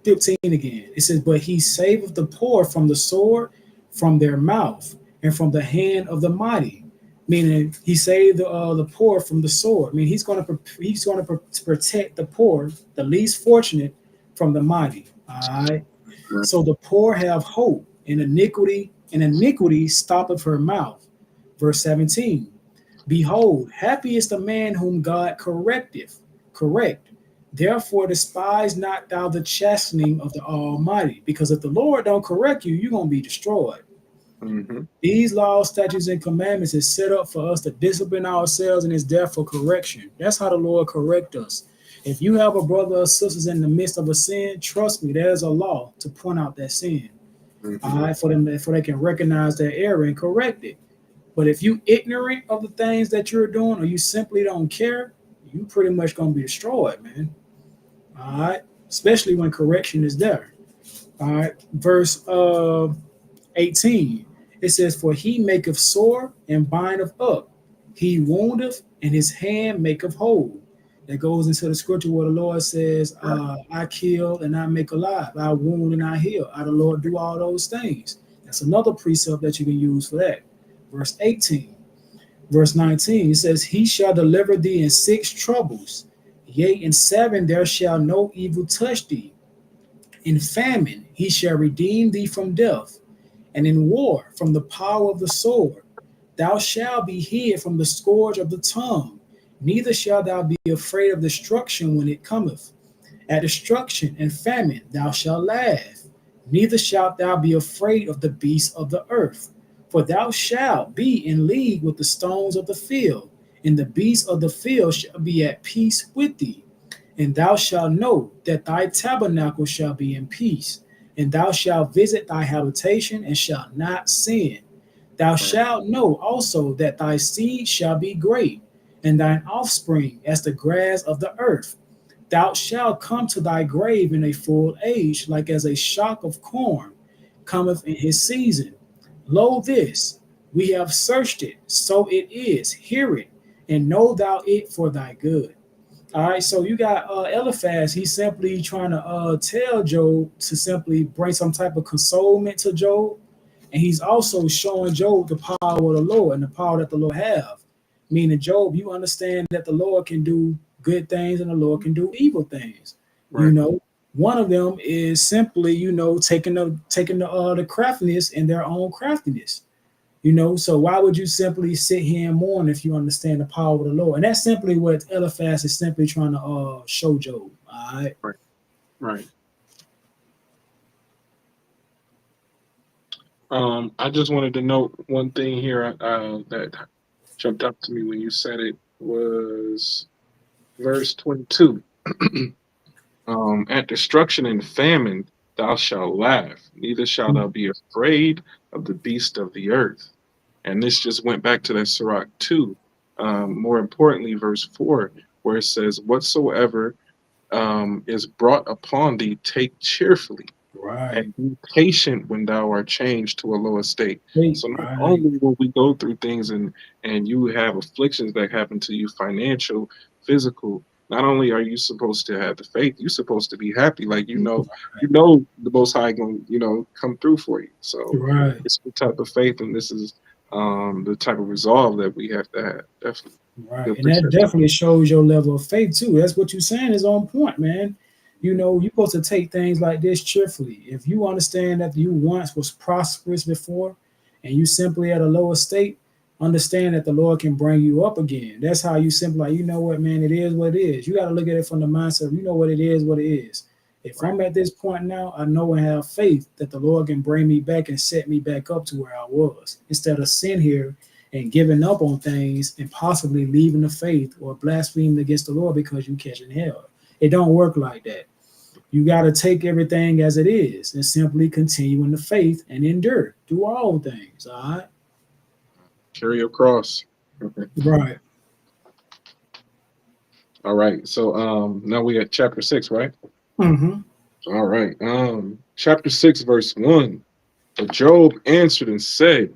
15 again. It says, but he saveth the poor from the sword, from their mouth, and from the hand of the mighty. Meaning he saved the poor from the sword. I mean, he's going to protect the poor, the least fortunate, from the mighty. All right. So the poor have hope, and iniquity stoppeth her mouth. Verse 17. Behold, happy is the man whom God correct. Therefore despise not thou the chastening of the Almighty, because if the Lord don't correct you, you're going to be destroyed. Mm-hmm. These laws, statutes, and commandments is set up for us to discipline ourselves, and is there for correction. That's how the Lord correct us. If you have a brother or sisters in the midst of a sin, trust me, there's a law to point out that sin. Mm-hmm. All right, for they can recognize their error and correct it. But if you ignorant of the things that you're doing, or you simply don't care, you pretty much going to be destroyed, man. All right. Especially when correction is there. All right. Verse 18. It says, for he maketh sore and bindeth up. He woundeth, and his hand maketh whole. That goes into the scripture where the Lord says, I kill and I make alive. I wound and I heal. I, the Lord, do all those things. That's another precept that you can use for that. Verse 18. Verse 19, it says, he shall deliver thee in 6 troubles. Yea, in 7 there shall no evil touch thee. In famine he shall redeem thee from death, and in war from the power of the sword. Thou shalt be hid from the scourge of the tongue, neither shalt thou be afraid of destruction when it cometh. At destruction and famine thou shalt laugh, neither shalt thou be afraid of the beasts of the earth. For thou shalt be in league with the stones of the field, and the beasts of the field shall be at peace with thee. And thou shalt know that thy tabernacle shall be in peace, and thou shalt visit thy habitation and shalt not sin. Thou shalt know also that thy seed shall be great, and thine offspring as the grass of the earth. Thou shalt come to thy grave in a full age, like as a shock of corn cometh in his season. Lo, this we have searched it, so it is. Hear it, and know thou it for thy good. All right, so you got Eliphaz. He's simply trying to tell Job to simply bring some type of consolement to Job, and he's also showing Job the power of the Lord and the power that the Lord have. Meaning, Job, you understand that the Lord can do good things and the Lord can do evil things. Right. You know, one of them is simply, taking the craftiness in their own craftiness. So why would you simply sit here and mourn if you understand the power of the Lord? And that's simply what Eliphaz is simply trying to show Job. All right. Right. I just wanted to note one thing here that jumped up to me when you said it was verse 22. At destruction and famine thou shalt laugh, neither shalt thou be afraid of the beast of the earth. And this just went back to that Sirach 2. More importantly, verse 4, where it says, whatsoever is brought upon thee, take cheerfully. Right. And be patient when thou art changed to a lower state. So not Right. only will we go through things and you have afflictions that happen to you, financial, physical, not only are you supposed to have the faith, you're supposed to be happy. Like, the Most High going to, come through for you. So Right. it's the type of faith, and this is the type of resolve that we have to have. Definitely. Right. And that definitely shows your level of faith too. That's what you're saying is on point, man. You're supposed to take things like this cheerfully. If you understand that you once was prosperous before and you simply at a lower state, understand that the Lord can bring you up again. That's how you simply like, you know what, man, it is what it is. You got to look at it from the mindset of, what it is, what it is. If I'm at this point now, I know and have faith that the Lord can bring me back and set me back up to where I was, instead of sitting here and giving up on things and possibly leaving the faith or blaspheming against the Lord because you catching hell. It don't work like that. You got to take everything as it is and simply continue in the faith and endure through all things. All right. Carry your cross. Right. All right. So now we at chapter 6, right? Mm-hmm. All right. Chapter 6, verse 1. But Job answered and said,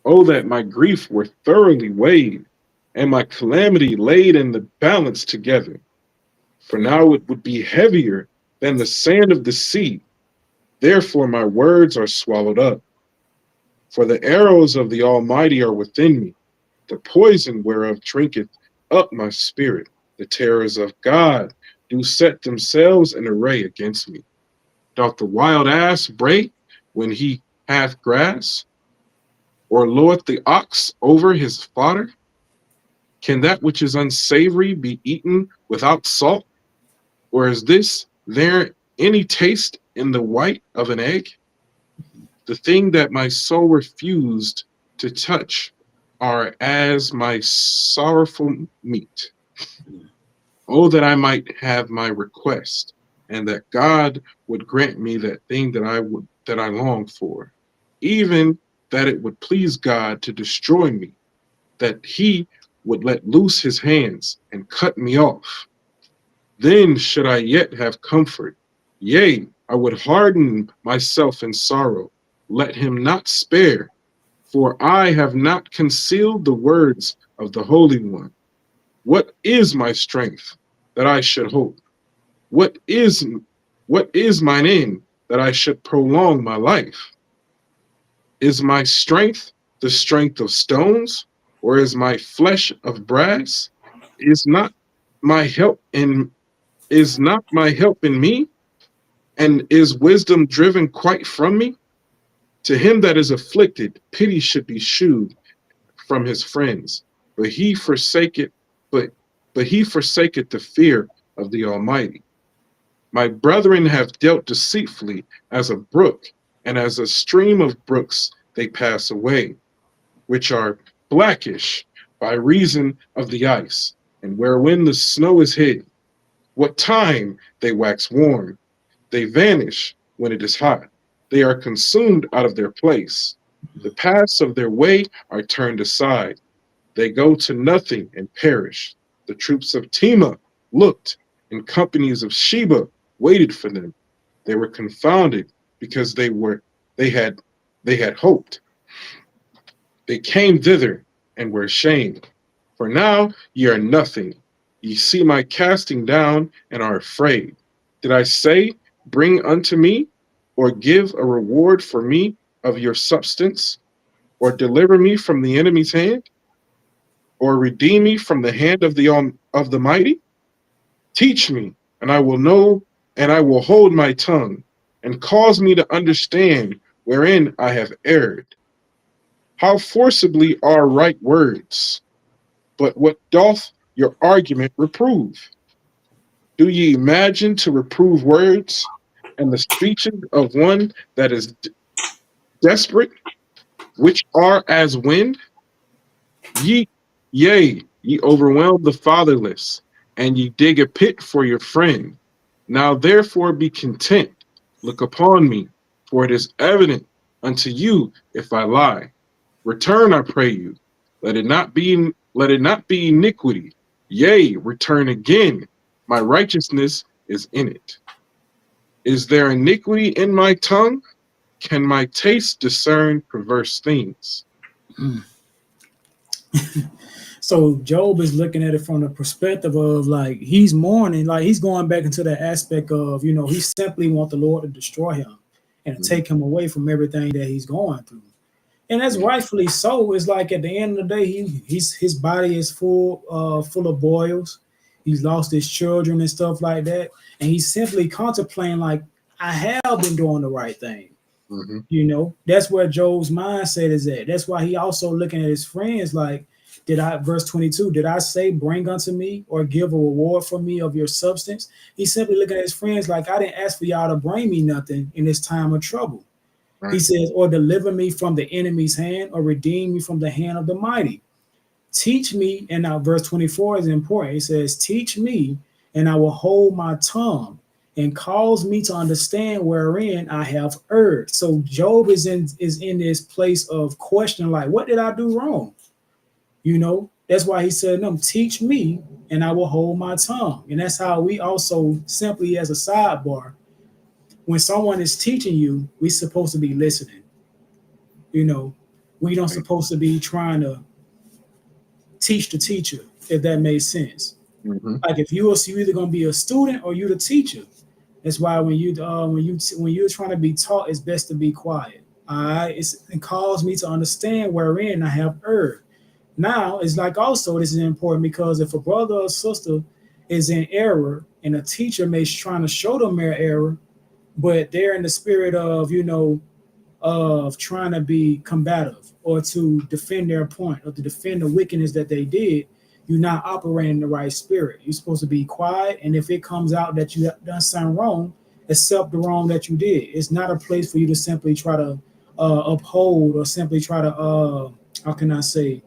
oh, that my grief were thoroughly weighed, and my calamity laid in the balance together. For now it would be heavier than the sand of the sea. Therefore my words are swallowed up. For the arrows of the Almighty are within me, the poison whereof drinketh up my spirit. The terrors of God do set themselves in array against me. Doth the wild ass break when he hath grass? Or lord the ox over his fodder? Can that which is unsavory be eaten without salt? Or is there any taste in the white of an egg? The thing that my soul refused to touch are as my sorrowful meat. Oh, that I might have my request, and that God would grant me that thing that I long for, even that it would please God to destroy me, that he would let loose his hands and cut me off. Then should I yet have comfort. Yea, I would harden myself in sorrow. Let him not spare, for I have not concealed the words of the Holy One. What is my strength that I should hope? What is mine end that I should prolong my life? Is my strength the strength of stones, or is my flesh of brass? Is not my help in me, and is wisdom driven quite from me? To him that is afflicted, pity should be shewed. from his friends, but he forsaketh, but he forsaketh the fear of the Almighty. My brethren have dealt deceitfully as a brook, and as a stream of brooks they pass away, which are blackish by reason of the ice, and wherein the snow is hid. What time they wax warm, they vanish when it is hot. They are consumed out of their place. The paths of their way are turned aside. They go to nothing and perish. The troops of Tema looked, and companies of Sheba waited for them. They were confounded because they had hoped. They came thither and were ashamed. For now ye are nothing. Ye see my casting down and are afraid. Did I say, bring unto me, or give a reward for me of your substance, or deliver me from the enemy's hand, or redeem me from the hand of the mighty? Teach me, and I will know, and I will hold my tongue, and cause me to understand wherein I have erred. How forcibly are right words, but what doth your argument reprove? Do ye imagine to reprove words and the speeches of one that is desperate, which are as wind? Ye, yea, ye overwhelm the fatherless, and ye dig a pit for your friend. Now therefore be content, look upon me, for it is evident unto you if I lie. Return, I pray you. Let it not be iniquity. Yea, return again. My righteousness is in it. Is there iniquity in my tongue? Can my taste discern perverse things? So Job is looking at it from the perspective of like he's mourning, like he's going back into that aspect of, he simply want the Lord to destroy him and take him away from everything that he's going through. And that's rightfully so. It's like at the end of the day, his body is full of boils. He's lost his children and stuff like that. And he's simply contemplating like, I have been doing the right thing. Mm-hmm. That's where Job's mindset is at. That's why he also looking at his friends like, verse 22, did I say, bring unto me or give a reward for me of your substance? He's simply looking at his friends like, I didn't ask for y'all to bring me nothing in this time of trouble. Right. He says, or deliver me from the enemy's hand or redeem me from the hand of the mighty. Teach me, and now verse 24 is important. He says, teach me, and I will hold my tongue and cause me to understand wherein I have erred. So Job is in this place of question, like, what did I do wrong? That's why he said, no, teach me, and I will hold my tongue. And that's how we also simply, as a sidebar, when someone is teaching you, we're supposed to be listening. We don't supposed to be trying to teach the teacher, if that makes sense. Mm-hmm. Like if you're either gonna be a student or you're the teacher. That's why when you're trying to be taught, it's best to be quiet. All right, it calls me to understand wherein I have erred. Now it's like also this is important because if a brother or sister is in error and a teacher may trying to show them their error, but they're in the spirit of of trying to be combative or to defend their point or to defend the wickedness that they did, you're not operating in the right spirit. You're supposed to be quiet, and if it comes out that you have done something wrong, accept the wrong that you did. It's not a place for you to simply try to uphold or simply try to how can I say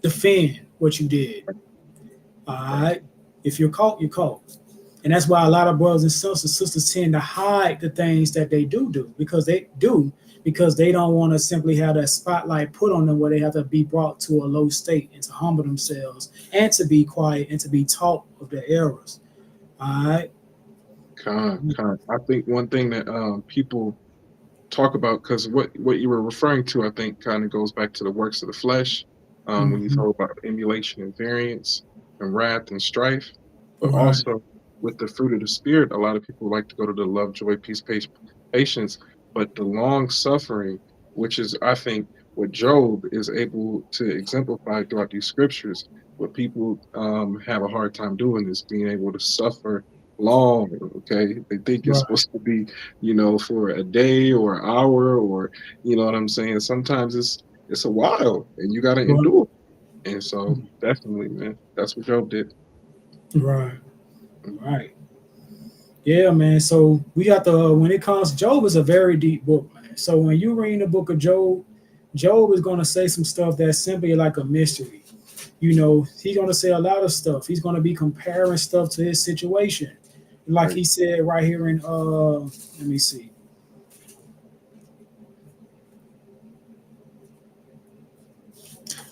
defend what you did. All right, if you're caught, you're caught. And that's why a lot of brothers and sisters tend to hide the things that they do because they don't want to simply have that spotlight put on them where they have to be brought to a low state and to humble themselves and to be quiet and to be taught of their errors. All right. I think one thing that people talk about, because what you were referring to, I think kind of goes back to the works of the flesh when you talk about emulation and variance and wrath and strife, but also with the fruit of the spirit, a lot of people like to go to the love, joy, peace, patience, but the long suffering, which is, I think, what Job is able to exemplify throughout these scriptures, what people have a hard time doing is being able to suffer long. Okay, they think it's Right. supposed to be, for a day or an hour, or you know what I'm saying. Sometimes it's a while, and you got to Right. endure. And so, definitely, man, that's what Job did. Right. Mhm. Right. Yeah, man. So we got when it comes, Job is a very deep book, man. So when you read the book of Job, Job is going to say some stuff that's simply like a mystery. He's going to say a lot of stuff. He's going to be comparing stuff to his situation. Like Right. he said right here in, let me see.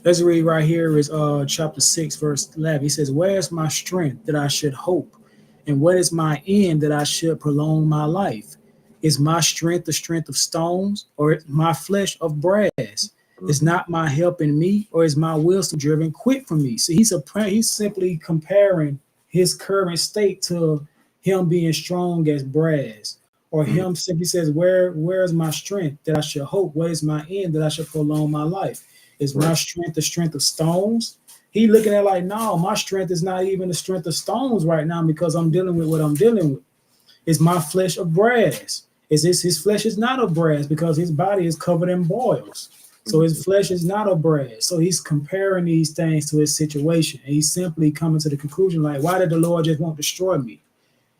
Let's read right here is chapter 6, verse 11. He says, "Where is my strength that I should hope? And what is my end that I should prolong my life? Is my strength the strength of stones, or is my flesh of brass? Is Mhm. not my help in me, or is my wisdom driven quick from me?" So he's simply comparing his current state to him being strong as brass. Or Mhm. him simply says, where is my strength that I should hope? What is my end that I should prolong my life? Is my Right. strength the strength of stones? He looking at like, no, my strength is not even the strength of stones right now because I'm dealing with what I'm dealing with. Is my flesh of brass? Is this his flesh is not of brass because his body is covered in boils. So his Mhm. flesh is not of brass. So he's comparing these things to his situation. And he's simply coming to the conclusion like, why did the Lord just want to destroy me?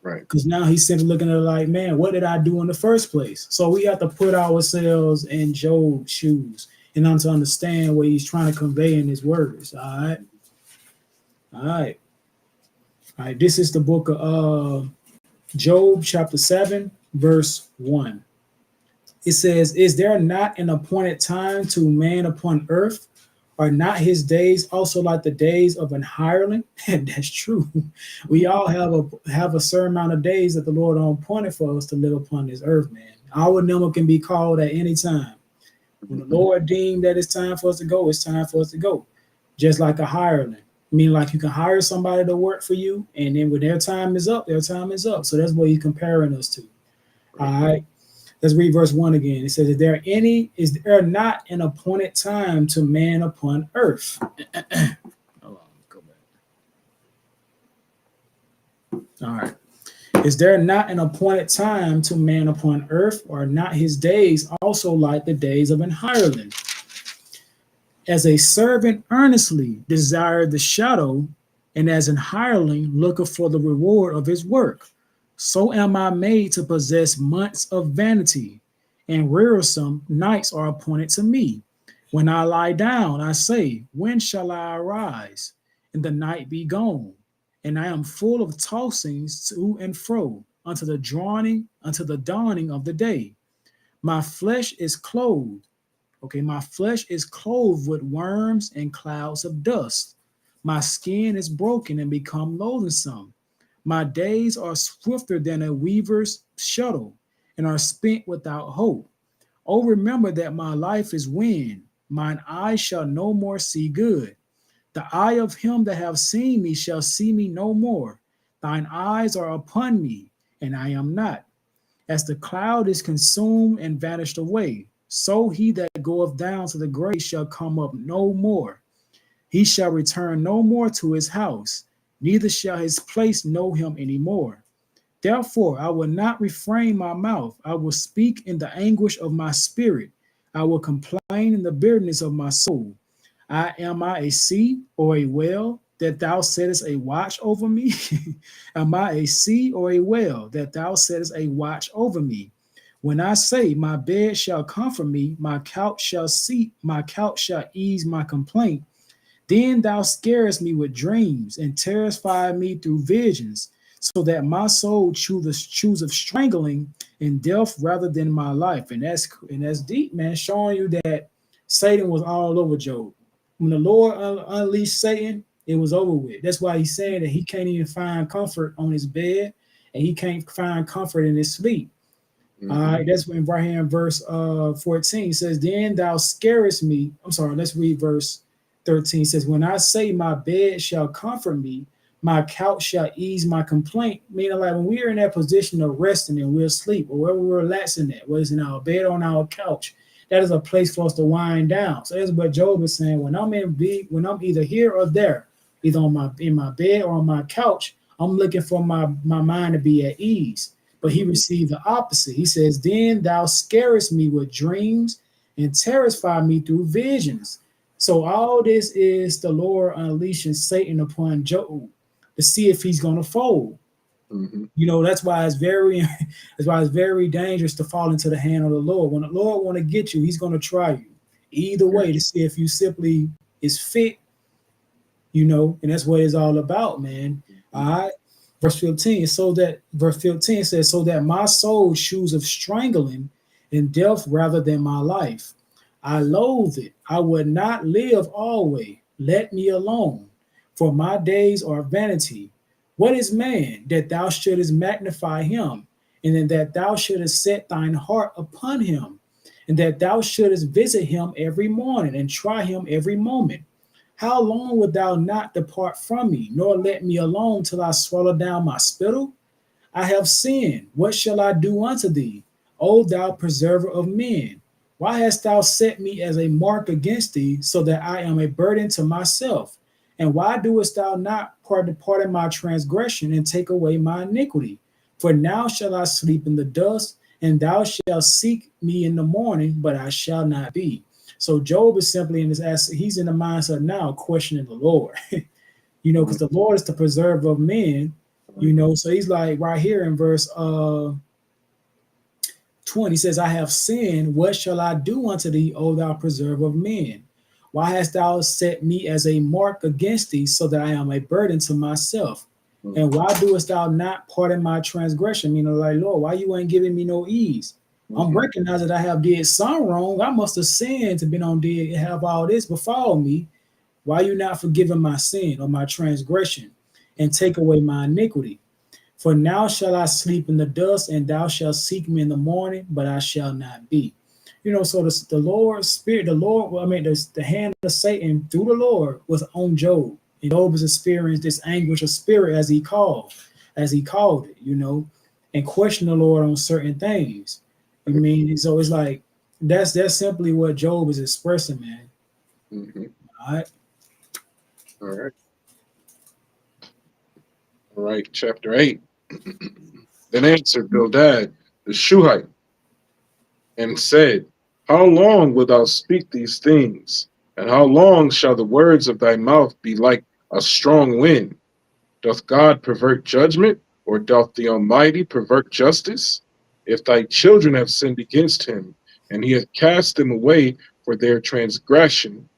Right. Because now he's simply looking at it like, man, what did I do in the first place? So we have to put ourselves in Job's shoes and to understand what he's trying to convey in his words. All right. All right. All right. This is the book of Job, chapter 7, verse 1. It says, "Is there not an appointed time to man upon earth? Are not his days also like the days of an hireling?" And that's true. We all have a certain amount of days that the Lord appointed for us to live upon this earth, man. Our number can be called at any time. When the Mhm. Lord deemed that it's time for us to go, it's time for us to go. Just like a hireling. I mean, like you can hire somebody to work for you, and then when their time is up, their time is up. So that's what he's comparing us to. Right. All right. Let's read verse 1 again. It says, is there not an appointed time to man upon earth? Hold on, go back. All right. Is there not an appointed time to man upon earth, or not his days also like the days of an hireling? As a servant earnestly desired the shadow, and as an hireling looketh for the reward of his work, so am I made to possess months of vanity, and wearisome nights are appointed to me. When I lie down, I say, when shall I arise? And the night be gone, and I am full of tossings to and fro unto the dawning of the day. My flesh is clothed. Okay, my flesh is clothed with worms and clouds of dust. My skin is broken and become loathsome. My days are swifter than a weaver's shuttle and are spent without hope. Oh, remember that my life is wind. Mine eyes shall no more see good. The eye of him that have seen me shall see me no more. Thine eyes are upon me, and I am not. As the cloud is consumed and vanished away, so he that goeth down to the grave shall come up no more. He shall return no more to his house, neither shall his place know him any more. Therefore, I will not refrain my mouth. I will speak in the anguish of my spirit. I will complain in the bitterness of my soul. Am I a sea or a well that thou settest a watch over me? Am I a sea or a well that thou settest a watch over me? When I say, my bed shall comfort me, my couch shall ease my complaint, then thou scarest me with dreams and terrify me through visions, so that my soul choose of strangling and death rather than my life. And that's deep, man, showing you that Satan was all over Job. When the Lord unleashed Satan, it was over with. That's why he's saying that he can't even find comfort on his bed and he can't find comfort in his sleep. All Mhm. right, that's when right here in verse 14 says, then thou scarest me. I'm sorry, let's read verse 13. It says, when I say my bed shall comfort me, my couch shall ease my complaint. Meaning, like when we are in that position of resting and we're asleep, or wherever we're relaxing at, whether it's in our bed or on our couch, that is a place for us to wind down. So that's what Job is saying. When I'm either here or there, either in my bed or on my couch, I'm looking for my mind to be at ease. But he received the opposite. He says, then thou scarest me with dreams and terrify me through visions. So all this is the Lord unleashing Satan upon Job to see if he's going to fold. Mm-hmm. You know, that's why it's very dangerous to fall into the hand of the Lord. When the Lord want to get you, he's going to try you either way to see if you simply is fit, you know, and that's what it's all about, man. All right. Verse 15 says, so that my soul shoes of strangling and death rather than my life. I loathe it. I would not live always. Let me alone, for my days are vanity. What is man that thou shouldest magnify him, and then that thou shouldest set thine heart upon him, and that thou shouldest visit him every morning and try him every moment? How long wilt thou not depart from me, nor let me alone till I swallow down my spittle? I have sinned. What shall I do unto thee, O thou preserver of men? Why hast thou set me as a mark against thee, so that I am a burden to myself? And why doest thou not pardon my transgression and take away my iniquity? For now shall I sleep in the dust, and thou shalt seek me in the morning, but I shall not be. So Job is simply in this, he's in the mindset now questioning the Lord, you know, because the Lord is the preserver of men, you know. So he's like right here in verse 20 says, I have sinned. What shall I do unto thee, O thou preserver of men? Why hast thou set me as a mark against thee, so that I am a burden to myself? And why doest thou not pardon my transgression? Meaning, like, Lord, why you ain't giving me no ease? I'm recognizing that I have did some wrong. I must have sinned to been on dead and have all this befall me. Why you not forgiving my sin or my transgression and take away my iniquity? For now shall I sleep in the dust, and thou shalt seek me in the morning, but I shall not be. You know, so the Lord's spirit, the hand of Satan through the Lord was on Job. And Job has experienced this anguish of spirit as he called it, you know, and questioned the Lord on certain things. I mean, so it's like that's simply what Job is expressing, man. Mm-hmm. All right. All right. All right. Chapter 8. Then answered Bildad the Shuhite and said, how long wilt thou speak these things? And how long shall the words of thy mouth be like a strong wind? Doth God pervert judgment, or doth the Almighty pervert justice? If thy children have sinned against him, and he hath cast them away for their transgression,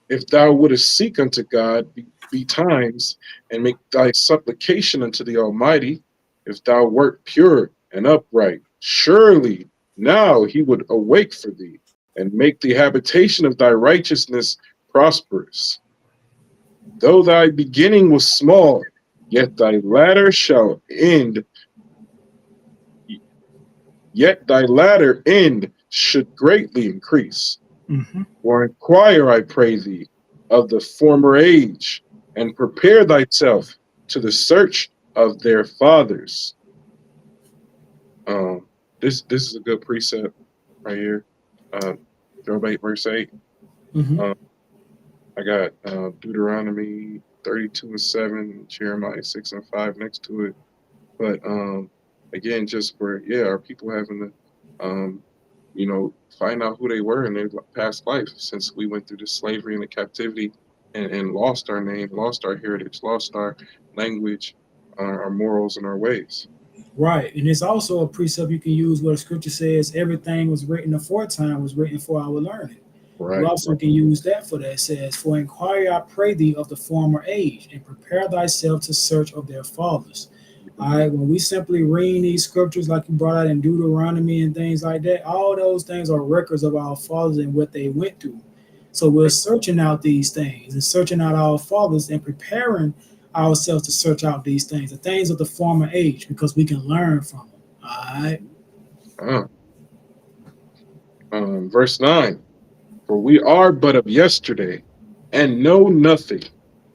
if thou wouldest seek unto God betimes, and make thy supplication unto the Almighty, if thou wert pure and upright, surely now he would awake for thee, and make the habitation of thy righteousness prosperous. Though thy beginning was small, yet thy latter shall end. Yet thy latter end should greatly increase. Mm-hmm. Or inquire, I pray thee, of the former age, and prepare thyself to the search of their fathers. This is a good precept right here. Job 8 verse 8. Mm-hmm. I got Deuteronomy 32:7, Jeremiah 6:5 next to it. But again, just for our people having to find out who they were in their past life, since we went through the slavery and the captivity and lost our name, lost our heritage, lost our language, our morals and our ways. Right. And it's also a precept you can use where the scripture says everything was written aforetime was written for our learning. Right. You also can use that for that. It says, for inquire, I pray thee, of the former age, and prepare thyself to search of their fathers. All right, when we simply read these scriptures like you brought out in Deuteronomy and things like that, all those things are records of our fathers and what they went through. So we're searching out these things and searching out our fathers and preparing ourselves to search out these things, the things of the former age, because we can learn from them. All right. Verse 9. For we are but of yesterday, and know nothing,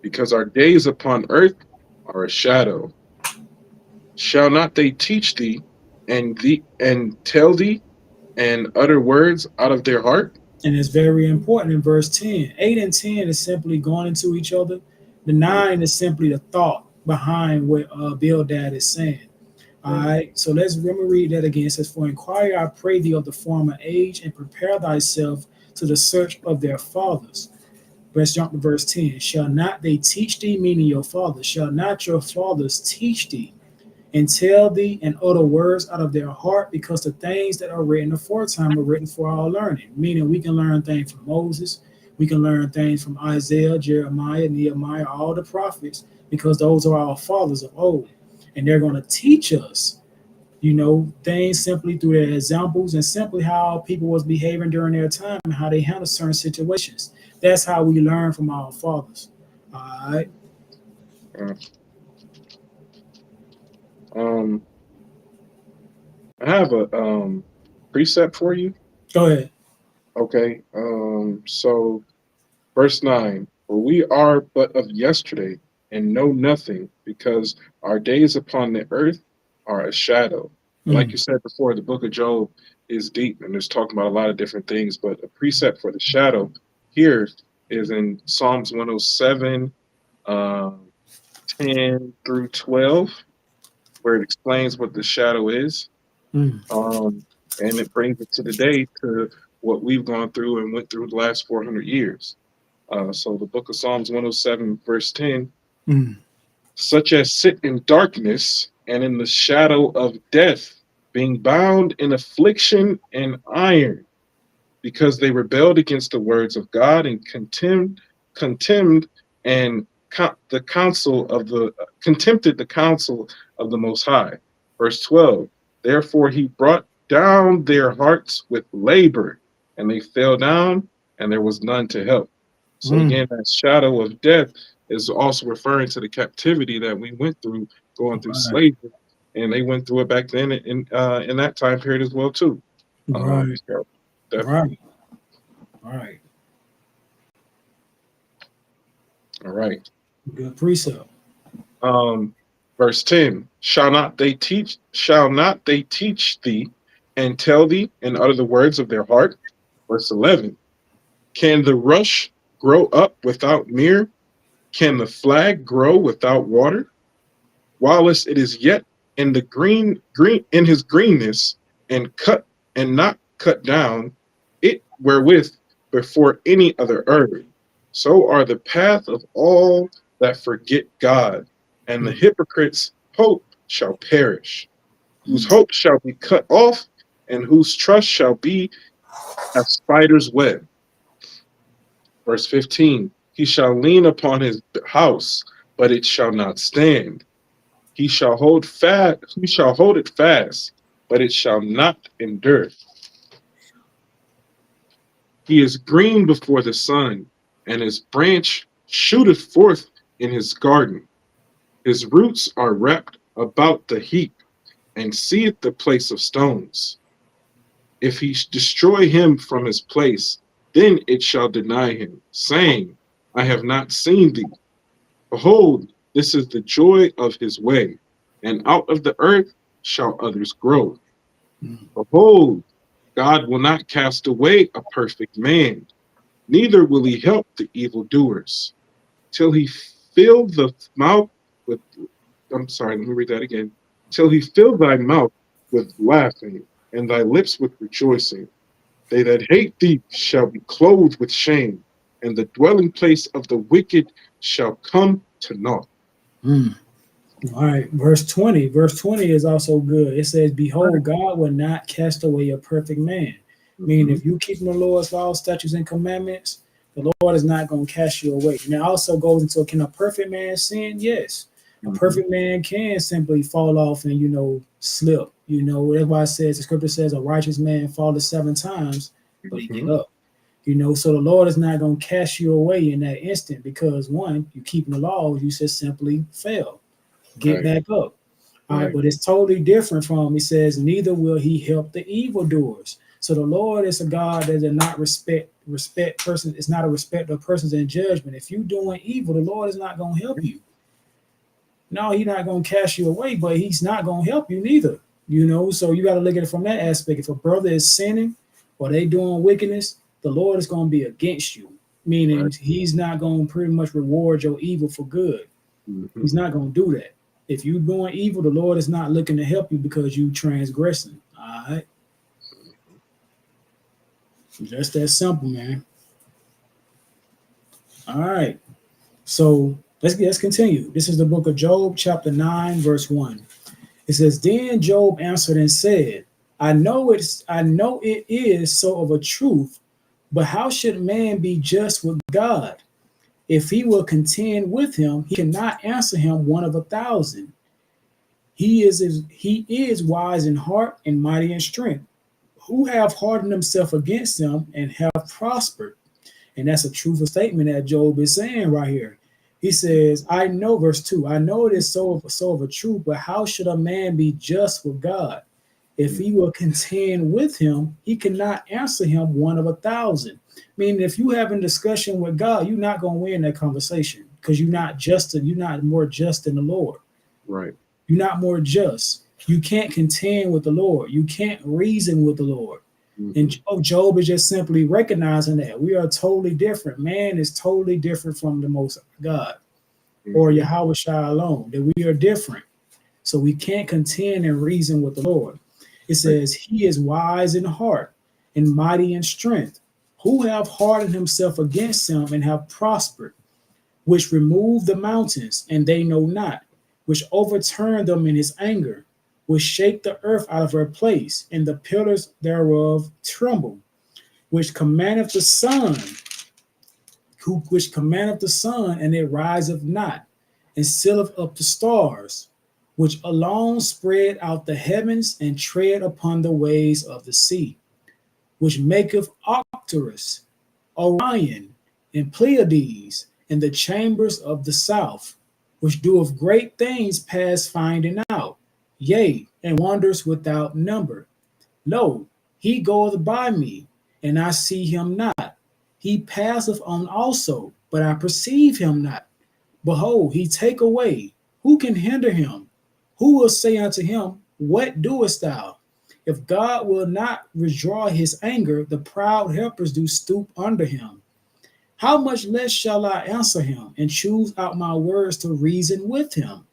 because our days upon earth are a shadow. Shall not they teach thee, and tell thee, and utter words out of their heart? And it's very important in verse 10. 8 and 10 is simply going into each other. The 9 is simply the thought. behind what Bildad is saying. All right, so let me read that again. It says, "For inquire, I pray thee, of the former age, and prepare thyself to the search of their fathers." Let's jump to verse 10. "Shall not they teach thee," meaning your fathers, "shall not your fathers teach thee, and tell thee, and utter words out of their heart? Because the things that are written aforetime are written for our learning." Meaning we can learn things from Moses, we can learn things from Isaiah, Jeremiah, Nehemiah, all the prophets, because those are our fathers of old. And they're going to teach us, things simply through their examples and simply how people was behaving during their time and how they handle certain situations. That's how we learn from our fathers. All right. Uh, Um, I have a precept for you. Go ahead. Okay. So verse 9, for we are but of yesterday and know nothing, because our days upon the earth are a shadow. And like Mm, you said before, the book of Job is deep and it's talking about a lot of different things, but a precept for the shadow here is in Psalms 107, um, 10 through 12, where it explains what the shadow is. mm. Um, and it brings it to the day to what we've gone through and went through the last 400 years. So the book of Psalms 107, verse 10, Mm, such as sit in darkness and in the shadow of death, being bound in affliction and iron, because they rebelled against the words of God and contemned and the counsel of the contempted the counsel of the Most High. Verse 12. Therefore he brought down their hearts with labor, and they fell down, and there was none to help. So mm. again, that shadow of death is also referring to the captivity that we went through, going through Right, slavery, and they went through it back then in that time period as well too. right, So definitely. right, right. All right. Good precept. Um, verse 10, shall not they teach thee and tell thee and utter the words of their heart? Verse 11, can the rush grow up without mire? Can the flag grow without water? Whilst it is yet in the green in his greenness, and cut and not cut down, it wherewith before any other herb. So are the path of all that forget God, and the Mm, hypocrite's hope shall perish, whose mm, hope shall be cut off, and whose trust shall be a spider's web. Verse 15, he shall lean upon his house, but it shall not stand. He shall hold it fast, but it shall not endure. He is green before the sun, and his branch shooteth forth in his garden. His roots are wrapped about the heap, and seeth the place of stones. If he destroy him from his place, then it shall deny him, saying, I have not seen thee. Behold, this is the joy of his way, and out of the earth shall others grow. mm, Behold, God will not cast away a perfect man, neither will he help the evildoers, till he fill the mouth with, I'm sorry, let me read that again. Till he fill thy mouth with laughing, and thy lips with rejoicing. They that hate thee shall be clothed with shame, and the dwelling place of the wicked shall come to naught. mm. All right. Verse 20. Verse 20 is also good. It says, "Behold, God will not cast away a perfect man." Meaning, Mm-hmm. if you keep the Lord's laws, statutes, and commandments, the Lord is not going to cast you away. Now, also goes into, can a perfect man sin? Yes. A Mm-hmm. perfect man can simply fall off and, slip. That's why it says, the scripture says, a righteous man falleth 7 times, but he get Mm-hmm. up. So the Lord is not going to cast you away in that instant because, one, you keeping the laws, you just simply fail. Get Right, back up. All right, right, but it's totally different from, he says, neither will he help the evildoers. So the Lord is a God that does not respect persons. It's not a respect of persons in judgment. If you doing evil, the Lord is not going to help you. No, he's not going to cast you away, but he's not going to help you neither. So you got to look at it from that aspect. If a brother is sinning or they doing wickedness, the Lord is going to be against you, meaning right. he's not going to pretty much reward your evil for good. Mm-hmm. He's not going to do that. If you're doing evil, the Lord is not looking to help you because you transgressing. All right. Just that simple, man. All right. So let's continue. This is the book of Job, chapter 9, verse 1. It says, Then Job answered and said, I know it is so of a truth, but how should man be just with God? If he will contend with him, he cannot answer him one of 1,000. He is wise in heart and mighty in strength, who have hardened himself against him and have prospered. And that's a truthful statement that Job is saying right here. He says, I know, verse 2, I know it is so of a truth, but how should a man be just with God? If he will contend with him, he cannot answer him one of 1,000. Meaning, if you having discussion with God, you're not going to win that conversation because you're not more just than the Lord. Right. You're not more just. You can't contend with the Lord. You can't reason with the Lord. Mm-hmm. And Job is just simply recognizing that we are totally different. Man is totally different from the Most God, or Yahweh Shai alone, that we are different. So we can't contend and reason with the Lord. It says, He is wise in heart and mighty in strength, who have hardened himself against him and have prospered, which remove the mountains, and they know not, which overturn them in his anger, which shake the earth out of her place, and the pillars thereof tremble, which commandeth the sun, and it riseth not, and sealeth up the stars, which alone spread out the heavens and tread upon the ways of the sea, which maketh Arcturus, Orion, and Pleiades, in the chambers of the south, which doeth great things past finding out, yea, and wonders without number. Lo, he goeth by me, and I see him not. He passeth on also, but I perceive him not. Behold, he take away. Who can hinder him? Who will say unto him, What doest thou? If God will not withdraw his anger, the proud helpers do stoop under him. How much less shall I answer him, and choose out my words to reason with him?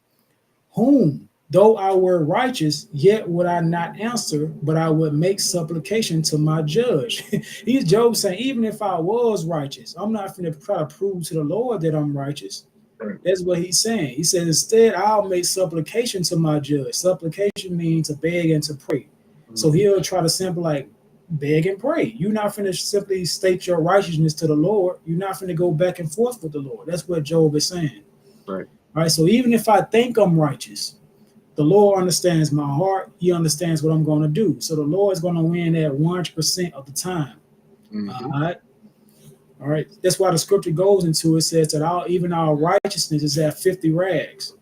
Whom, though I were righteous, yet would I not answer, but I would make supplication to my judge. He's Job saying, even if I was righteous, I'm not going to try to prove to the Lord that I'm righteous. That's what he's saying. He says, instead, I'll make supplication to my judge. Supplication means to beg and to pray. So he'll try to simply like beg and pray. You're not going to simply state your righteousness to the Lord. You're not going to go back and forth with the Lord. That's what Job is saying. Right. All right. So even if I think I'm righteous, the Lord understands my heart. He understands what I'm going to do. So the Lord is going to win at 100% of the time. All right. All right. That's why the scripture goes into it, says that even our righteousness is at 50 rags,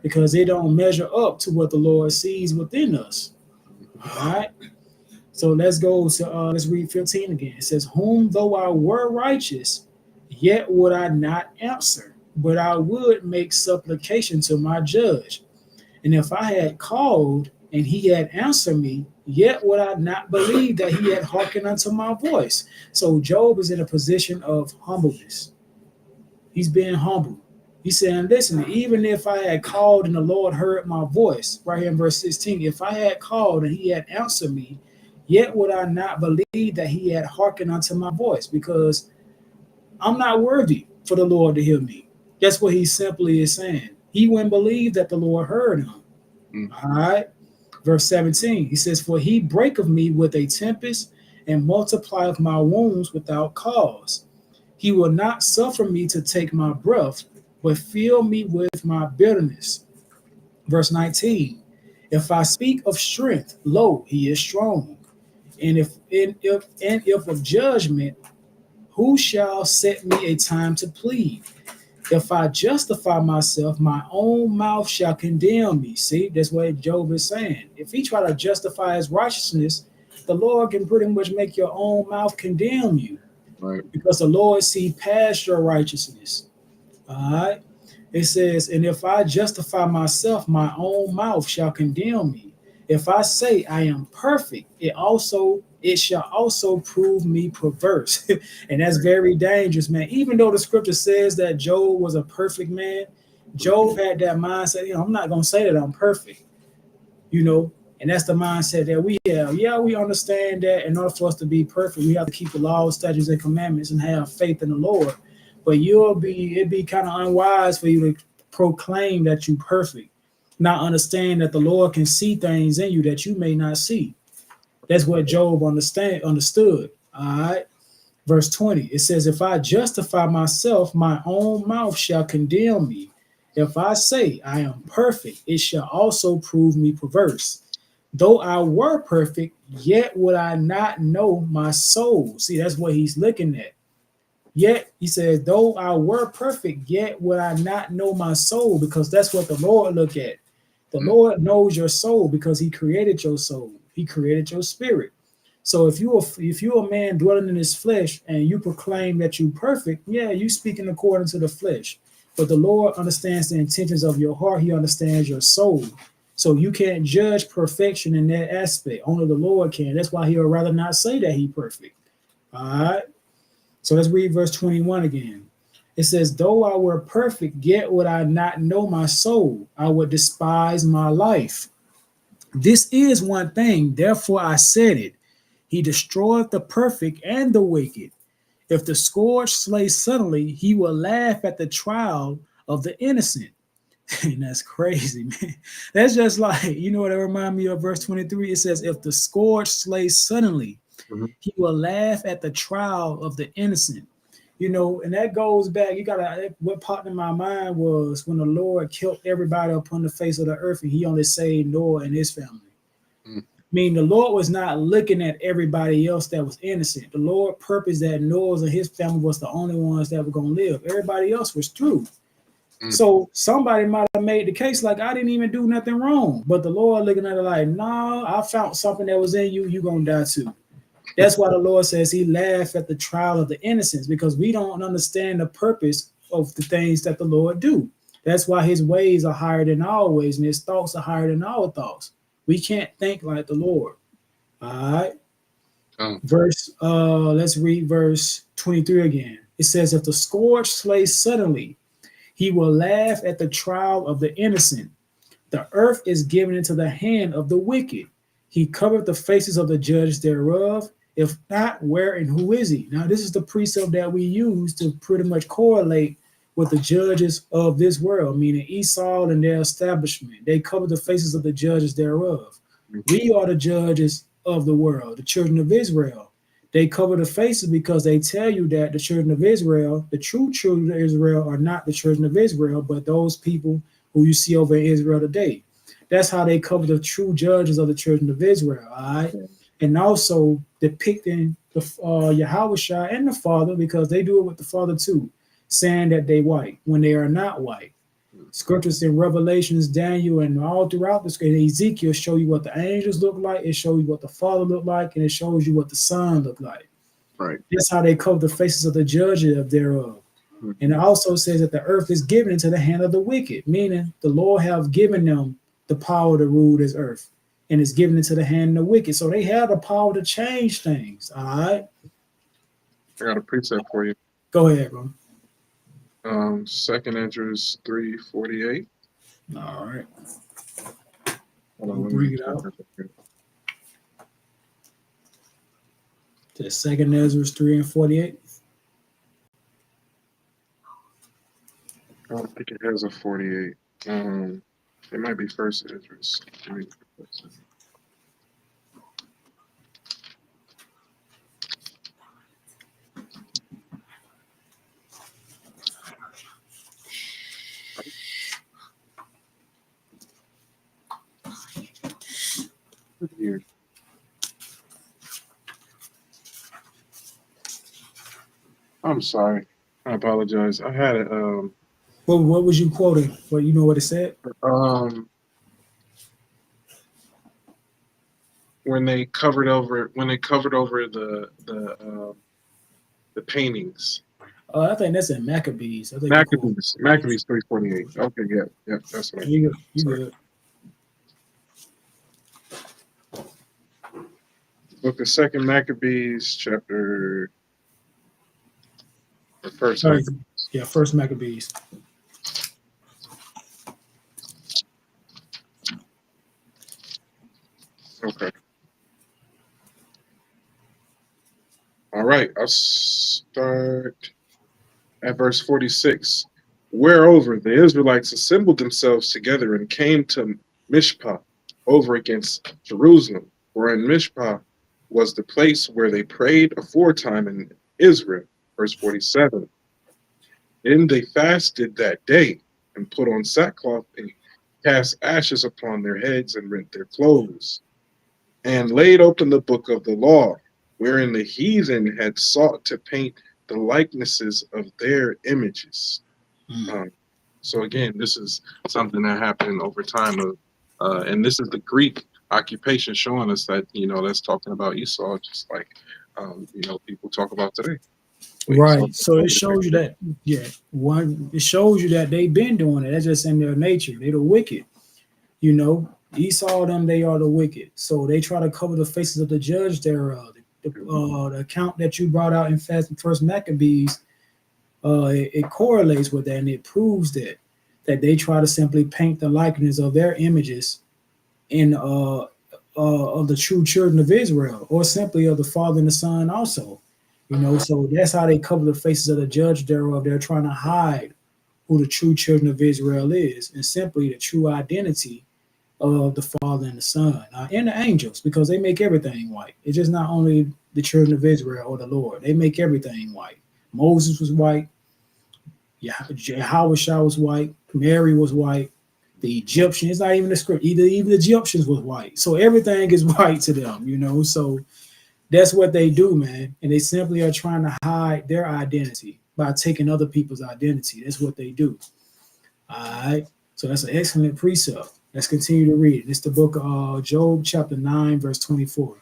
because it don't measure up to what the Lord sees within us. All right. So let's go to let's read 15 again. It says, Whom though I were righteous, yet would I not answer, but I would make supplication to my judge. And if I had called and he had answered me, yet would I not believe that he had hearkened unto my voice. So Job is in a position of humbleness. He's being humble. He's saying, listen, even if I had called and the Lord heard my voice, right here in verse 16, if I had called and he had answered me, yet would I not believe that he had hearkened unto my voice, because I'm not worthy for the Lord to hear me. That's what he simply is saying. He wouldn't believe that the Lord heard him. All right. Verse 17, he says, For he breaketh me with a tempest and multiplieth my wounds without cause. He will not suffer me to take my breath, but fill me with my bitterness. Verse 19, if I speak of strength, lo, he is strong. And if of judgment, who shall set me a time to plead? If I justify myself, my own mouth shall condemn me. See, that's what Job is saying. If he try to justify his righteousness, the Lord can pretty much make your own mouth condemn you. Right. Because the Lord see past your righteousness. All right. It says, and if I justify myself, my own mouth shall condemn me. If I say I am perfect, it shall also prove me perverse. And that's very dangerous, man. Even though the scripture says that Job was a perfect man, Job had that mindset, I'm not going to say that I'm perfect, and that's the mindset that we have. Yeah, we understand that in order for us to be perfect, we have to keep the laws, statutes, and commandments and have faith in the Lord. But it'd be kind of unwise for you to proclaim that you're perfect, not understand that the Lord can see things in you that you may not see. That's what Job understood. All right. Verse 20, it says, if I justify myself, my own mouth shall condemn me. If I say I am perfect, it shall also prove me perverse. Though I were perfect, yet would I not know my soul. See, that's what he's looking at. Yet, he says, though I were perfect, yet would I not know my soul, because that's what the Lord look at. The Lord knows your soul because he created your soul. He created your spirit. So if you're a man dwelling in his flesh and you proclaim that you're perfect, yeah, you speaking according to the flesh. But the Lord understands the intentions of your heart. He understands your soul. So you can't judge perfection in that aspect. Only the Lord can. That's why he'll rather not say that he's perfect. All right. So let's read verse 21 again. It says, though I were perfect, yet would I not know my soul. I would despise my life. This is one thing, therefore I said it. He destroyeth the perfect and the wicked. If the scourge slay suddenly, he will laugh at the trial of the innocent. And that's crazy, man. That's just like, what it reminds me of verse 23. It says, if the scourge slays suddenly, he will laugh at the trial of the innocent. And that goes back. What popped in my mind was when the Lord killed everybody upon the face of the earth and he only saved Noah and his family. Meaning the Lord was not looking at everybody else that was innocent. The Lord purposed that Noah and his family was the only ones that were going to live. Everybody else was true. So somebody might have made the case like, I didn't even do nothing wrong. But the Lord looking at it like, no, I found something that was in you. You're going to die too. That's why the Lord says he laughed at the trial of the innocents, because we don't understand the purpose of the things that the Lord do. That's why his ways are higher than our ways and his thoughts are higher than our thoughts. We can't think like the Lord. All right. Let's read verse 23 again. It says, if the scourge slays suddenly, he will laugh at the trial of the innocent. The earth is given into the hand of the wicked. He covered the faces of the judges thereof. If not, where and who is he? Now, this is the precept that we use to pretty much correlate with the judges of this world, meaning Esau and their establishment. They cover the faces of the judges thereof. We are the judges of the world, the children of Israel. They cover the faces because they tell you that the children of Israel, the true children of Israel, are not the children of Israel, but those people who you see over in Israel today. That's how they cover the true judges of the children of Israel, all right? And also depicting the Yahushua and the Father, because they do it with the Father too, saying that they white when they are not white. Scriptures in Revelations, Daniel, and all throughout the scripture, Ezekiel show you what the angels look like, it shows you what the Father looked like, and it shows you what the Son looked like. Right. That's how they cover the faces of the judges thereof. And it also says that the earth is given into the hand of the wicked, meaning the Lord have given them the power to rule this earth, and it's given into the hand of the wicked. So they have the power to change things. All right. I got a precept for you. Go ahead, bro. 2nd Esdras 3:48. All right. Hold on, Bring it out. To 2nd Esdras 3:48. I don't think it has a 48. It might be 1st Esdras. Here. I'm sorry. I apologize. I had it. What was you quoting? Well, you know what it said? When they covered over the paintings. I think that's in Maccabees. I think Maccabees 3:48. Okay, yeah, that's what I mean. You good. Book of 2nd Maccabees, chapter. First Maccabees. Okay. All right. I'll start at verse 46. Whereover the Israelites assembled themselves together and came to Mishpah over against Jerusalem, for in Mishpah was the place where they prayed aforetime in Israel. Verse 47. Then they fasted that day and put on sackcloth and cast ashes upon their heads and rent their clothes, and laid open the book of the law, wherein the heathen had sought to paint the likenesses of their images. Um, so again, this is something that happened over time, and this is the Greek occupation showing us that that's talking about Esau, just like people talk about today. Esau Right. So it shows you that, it shows you that they've been doing it. That's just in their nature. They're the wicked. Esau, them, they are the wicked. So they try to cover the faces of the judge thereof. The account that you brought out in First Maccabees, it correlates with that, and it proves that they try to simply paint the likeness of their images in of the true children of Israel, or simply of the Father and the Son also. So that's how they cover the faces of the judge thereof. They're trying to hide who the true children of Israel is, and simply the true identity of the Father and the Son, and the angels, because they make everything white. It's just not only the children of Israel or the Lord. They make everything white. Moses was white. Yahweh was white. Mary was white. The Egyptians, it's not even the script. Even the Egyptians was white. So everything is white to them, So that's what they do, man. And they simply are trying to hide their identity by taking other people's identity. That's what they do. All right. So that's an excellent precept. Let's continue to read. It's the book of Job, chapter 9, verse 24.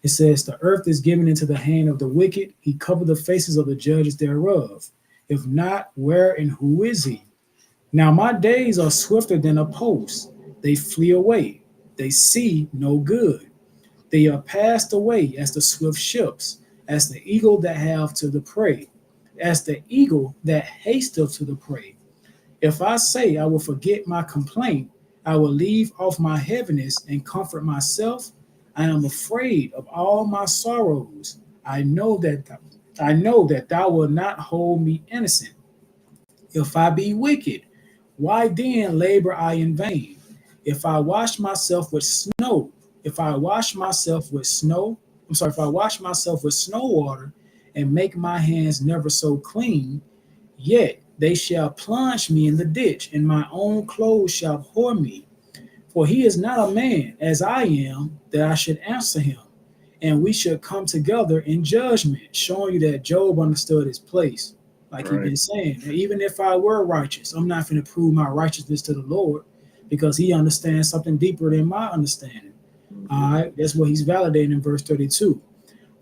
It says, the earth is given into the hand of the wicked. He covered the faces of the judges thereof. If not, where and who is he? Now my days are swifter than a post. They flee away. They see no good. They are passed away as the swift ships, as the eagle that have to the prey, as the eagle that hasteth to the prey. If I say I will forget my complaint, I will leave off my heaviness and comfort myself. I am afraid of all my sorrows. I know that thou wilt not hold me innocent. If I be wicked, why then labor I in vain? If I wash myself with snow, if I wash myself with snow, if I wash myself with snow water and make my hands never so clean, yet they shall plunge me in the ditch, and my own clothes shall abhor me. For he is not a man as I am, that I should answer him, and we should come together in judgment, showing you that Job understood his place. Like he's been saying, even if I were righteous, I'm not going to prove my righteousness to the Lord, because he understands something deeper than my understanding. All right, that's what he's validating in verse 32.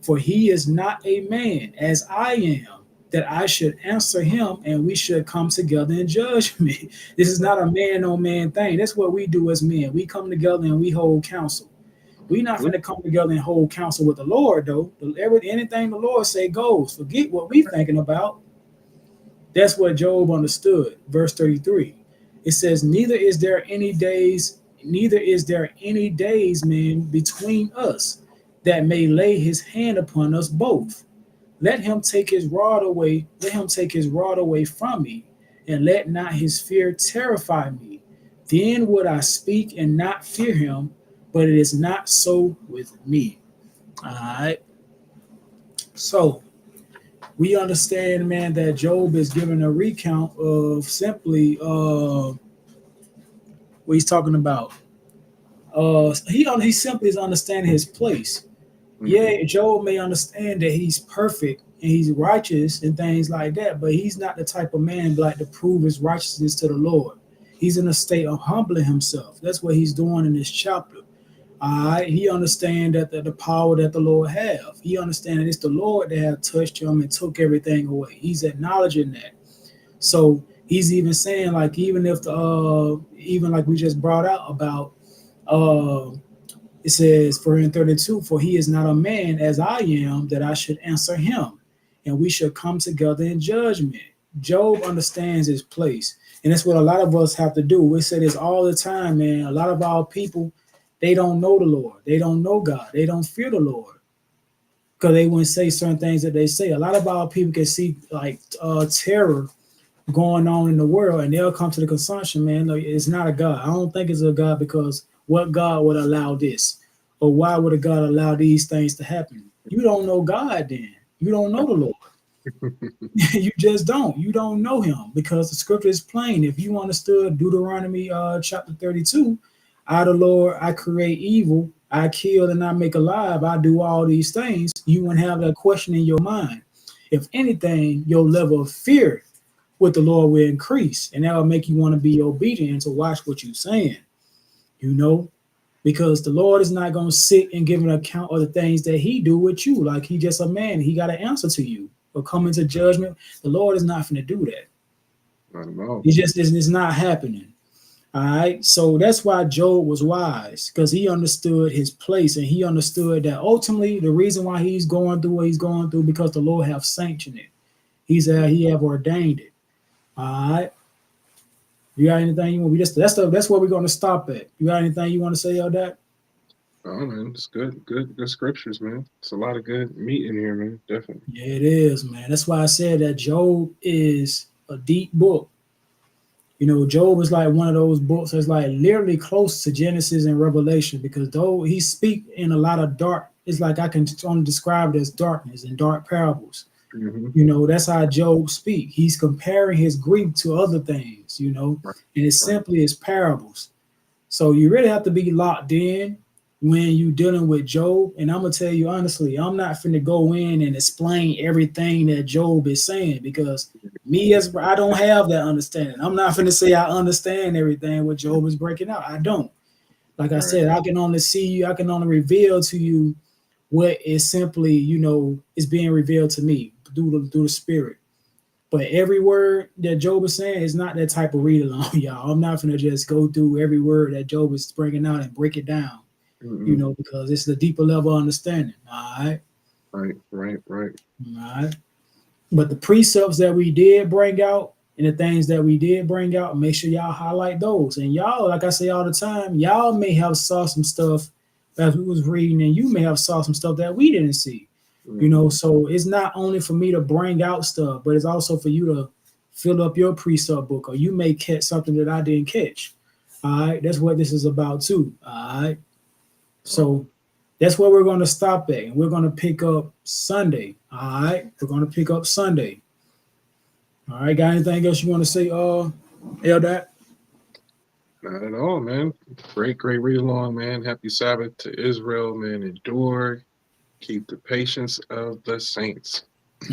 For he is not a man as I am, that I should answer him, and we should come together in judgment. This is not a man on man thing. That's what we do as men. We come together and we hold counsel. We're not going to come together and hold counsel with the Lord, though. Anything the Lord say goes. Forget what we're thinking about. That's what Job understood. Verse 33. It says, neither is there any days, man, between us, that may lay his hand upon us both. Let him take his rod away from me, and let not his fear terrify me. Then would I speak and not fear him, but it is not so with me. All right. So we understand, man, that Job is giving a recount of simply what he's talking about. He simply is understanding his place. Yeah, Job may understand that he's perfect and he's righteous and things like that, but he's not the type of man like to prove his righteousness to the Lord. He's in a state of humbling himself. That's what he's doing in this chapter. All right, he understands that the power that the Lord have. He understands that it's the Lord that have touched him and took everything away. He's acknowledging that. So he's even saying, like, even like we just brought out about it says, for in 32, for he is not a man as I am, that I should answer him, and we should come together in judgment. Job understands his place. And that's what a lot of us have to do. We say this all the time, man. A lot of our people, they don't know the Lord. They don't know God. They don't fear the Lord because they wouldn't say certain things that they say. A lot of our people can see like terror going on in the world, and they'll come to the consumption, man, like, it's not a God. I don't think it's a God because what God would allow this? Or why would a God allow these things to happen? You don't know God then. You don't know the Lord. You just don't. You don't know him because the scripture is plain. If you understood Deuteronomy chapter 32, I the Lord, I create evil, I kill and I make alive, I do all these things, you wouldn't have that question in your mind. If anything, your level of fear with the Lord will increase, and that will make you want to be obedient and to watch what you're saying, you know, because the Lord is not going to sit and give an account of the things that he do with you. Like he just a man, he got to answer to you or come into judgment. The Lord is not going to do that. Not at all. He just is, it's not happening. All right. So that's why Job was wise, because he understood his place and he understood that ultimately the reason why he's going through what he's going through because the Lord have sanctioned it. He have ordained it. All right. You got anything you want? That's where we're going to stop at. You got anything you want to say on that? Oh man, it's good scriptures, man. It's a lot of good meat in here, man. Definitely. Yeah, it is, man. That's why I said that Job is a deep book. You know, Job is like one of those books that's like literally close to Genesis and Revelation, because though he speak in a lot of dark, it's like I can only describe it as darkness and dark parables. Mm-hmm. You know, that's how Job speak. He's comparing his grief to other things, you know, Right. and it's simply as parables. So you really have to be locked in when you're dealing with Job. And I'm gonna tell you honestly, I'm not finna go in and explain everything that Job is saying, because me as I don't have that understanding. I'm not finna say I understand everything what Job is breaking out. I don't. Like I said, I can only see you, I can only reveal to you what is simply, you know, is being revealed to me through the spirit. But every word that Job is saying is not that type of read along, y'all. I'm not gonna just go through every word that Job is bringing out and break it down, Mm-hmm. you know, because it's the deeper level of understanding. All right. Right. All right. But the precepts that we did bring out and the things that we did bring out, make sure y'all highlight those. And y'all, like I say all the time, y'all may have saw some stuff as we was reading, and you may have saw some stuff that we didn't see. Mm-hmm. You know, so it's not only for me to bring out stuff, but it's also for you to fill up your precept book, or you may catch something that I didn't catch. All right, that's what this is about too. All right, so that's where we're going to stop at, and we're going to pick up Sunday. All right, we're going to pick up Sunday. All right, got anything else you want to say, Eldad? Not at all, man. Great read along, man. Happy Sabbath to Israel, man. Endure. Keep the patience of the saints.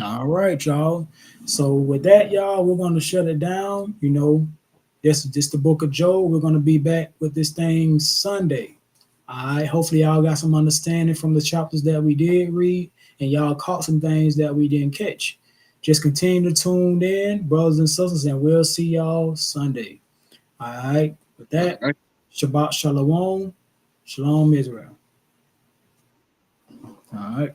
All right, y'all. So with that, y'all, we're going to shut it down. You know, this the book of Job. We're going to be back with this thing Sunday. All right. Hopefully, y'all got some understanding from the chapters that we did read, and y'all caught some things that we didn't catch. Just continue to tune in, brothers and sisters, and we'll see y'all Sunday. All right. With that, All right. Shabbat Shalom. Shalom, Israel. All right.